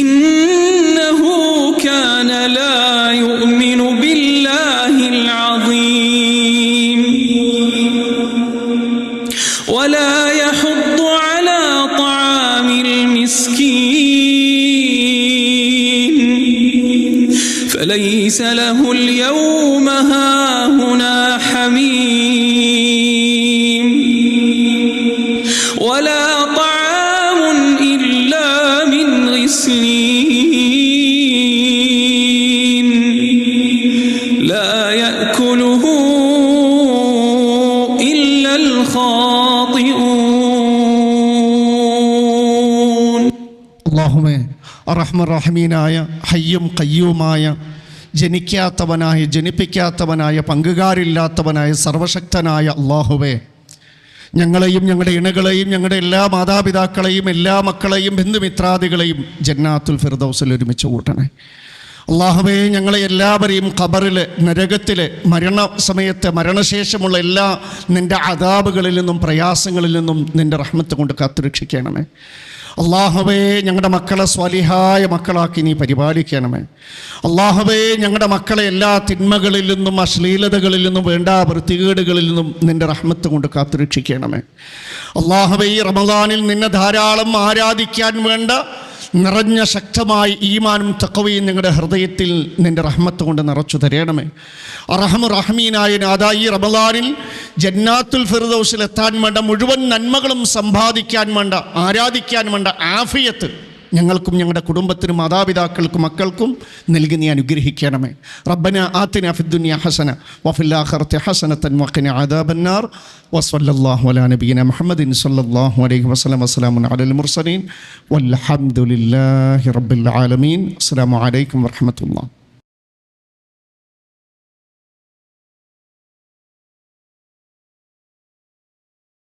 إنه كان لا يؤمن بالله العظيم ولا يحض على طعام المسكين فليس له اليوم هاهنا حميم ولا طعام إلا من غسلين لا يأكله إلا الخاطئون റഹ്മീനായ ഹയ്യും ഖയ്യൂമായ ജനിക്കാത്തവനായ ജനിപ്പിക്കാത്തവനായ പങ്കുകാരില്ലാത്തവനായ സർവശക്തനായ അല്ലാഹുവേ, ഞങ്ങളെയും ഞങ്ങളുടെ ഇണകളെയും ഞങ്ങളുടെ എല്ലാ മാതാപിതാക്കളെയും എല്ലാ മക്കളെയും ബന്ധുമിത്രാദികളെയും ജന്നാത്തുൽ ഫിർദൗസിൽ ഒരുമിച്ച് കൂട്ടണേ. അല്ലാഹുവേ, ഞങ്ങളെ എല്ലാവരെയും ഖബറിൽ, നരകത്തിൽ, മരണസമയത്ത്, മരണശേഷമുള്ള എല്ലാ നിൻ്റെ അദാബുകളിൽ നിന്നും പ്രയാസങ്ങളിൽ നിന്നും നിൻ്റെ റഹ്മത്ത് കൊണ്ട് കാത്തുരക്ഷിക്കണമേ. അല്ലാഹുവേ, ഞങ്ങളുടെ മക്കളെ സ്വാലിഹായ മക്കളാക്കി നീ പരിപാലിക്കണമേ. അല്ലാഹുവേ, ഞങ്ങളുടെ മക്കളെ എല്ലാ തിന്മകളിൽ നിന്നും അശ്ലീലതകളിൽ നിന്നും വേണ്ട വൃത്തികേടുകളിൽ നിന്നും നിൻ്റെ റഹ്മത്ത് കൊണ്ട് കാത്തുരക്ഷിക്കണമേ. അല്ലാഹുവേ, ഈ റമദാനിൽ നിന്നെ ധാരാളം ആരാധിക്കാൻ വേണ്ട നിറഞ്ഞ ശക്തമായ ഈമാനും തഖ്വയും ഞങ്ങളുടെ ഹൃദയത്തിൽ നിൻ്റെ റഹ്മത്ത് കൊണ്ട് നിറച്ചു തരണമേ. അർഹമർ റഹീമായ നാഥാ, ഈ റമദാനിൽ ജന്നാത്തുൽ ഫിർദൗസിൽ എത്താൻ വേണ്ട മുഴുവൻ നന്മകളും സമ്പാദിക്കാൻ വേണ്ട, ആരാധിക്കാൻ വേണ്ട ആഫിയത്ത് ഞങ്ങൾക്കും ഞങ്ങളുടെ കുടുംബത്തിനും മാതാപിതാക്കൾക്കും മക്കൾക്കും നൽകി നീ അനുഗ്രഹിക്കണമേ. റബ്ബന ആതിനാ ഫിദ്ദുനിയ ഹസന വഫിൽ ആഖിറതി ഹസനതൻ വഖിനാ അദാബന്നാർ. വസല്ലല്ലാഹു അലാ നബിയിന മുഹമ്മദിൻ സല്ലല്ലാഹു അലൈഹി വസല്ലം. വസ്സലാമു അലൽ മുർസലീൻ വൽഹംദുലില്ലാഹി റബ്ബിൽ ആലമീൻ. അസ്സലാമു അലൈക്കും വറഹ്മത്തുള്ളാഹി.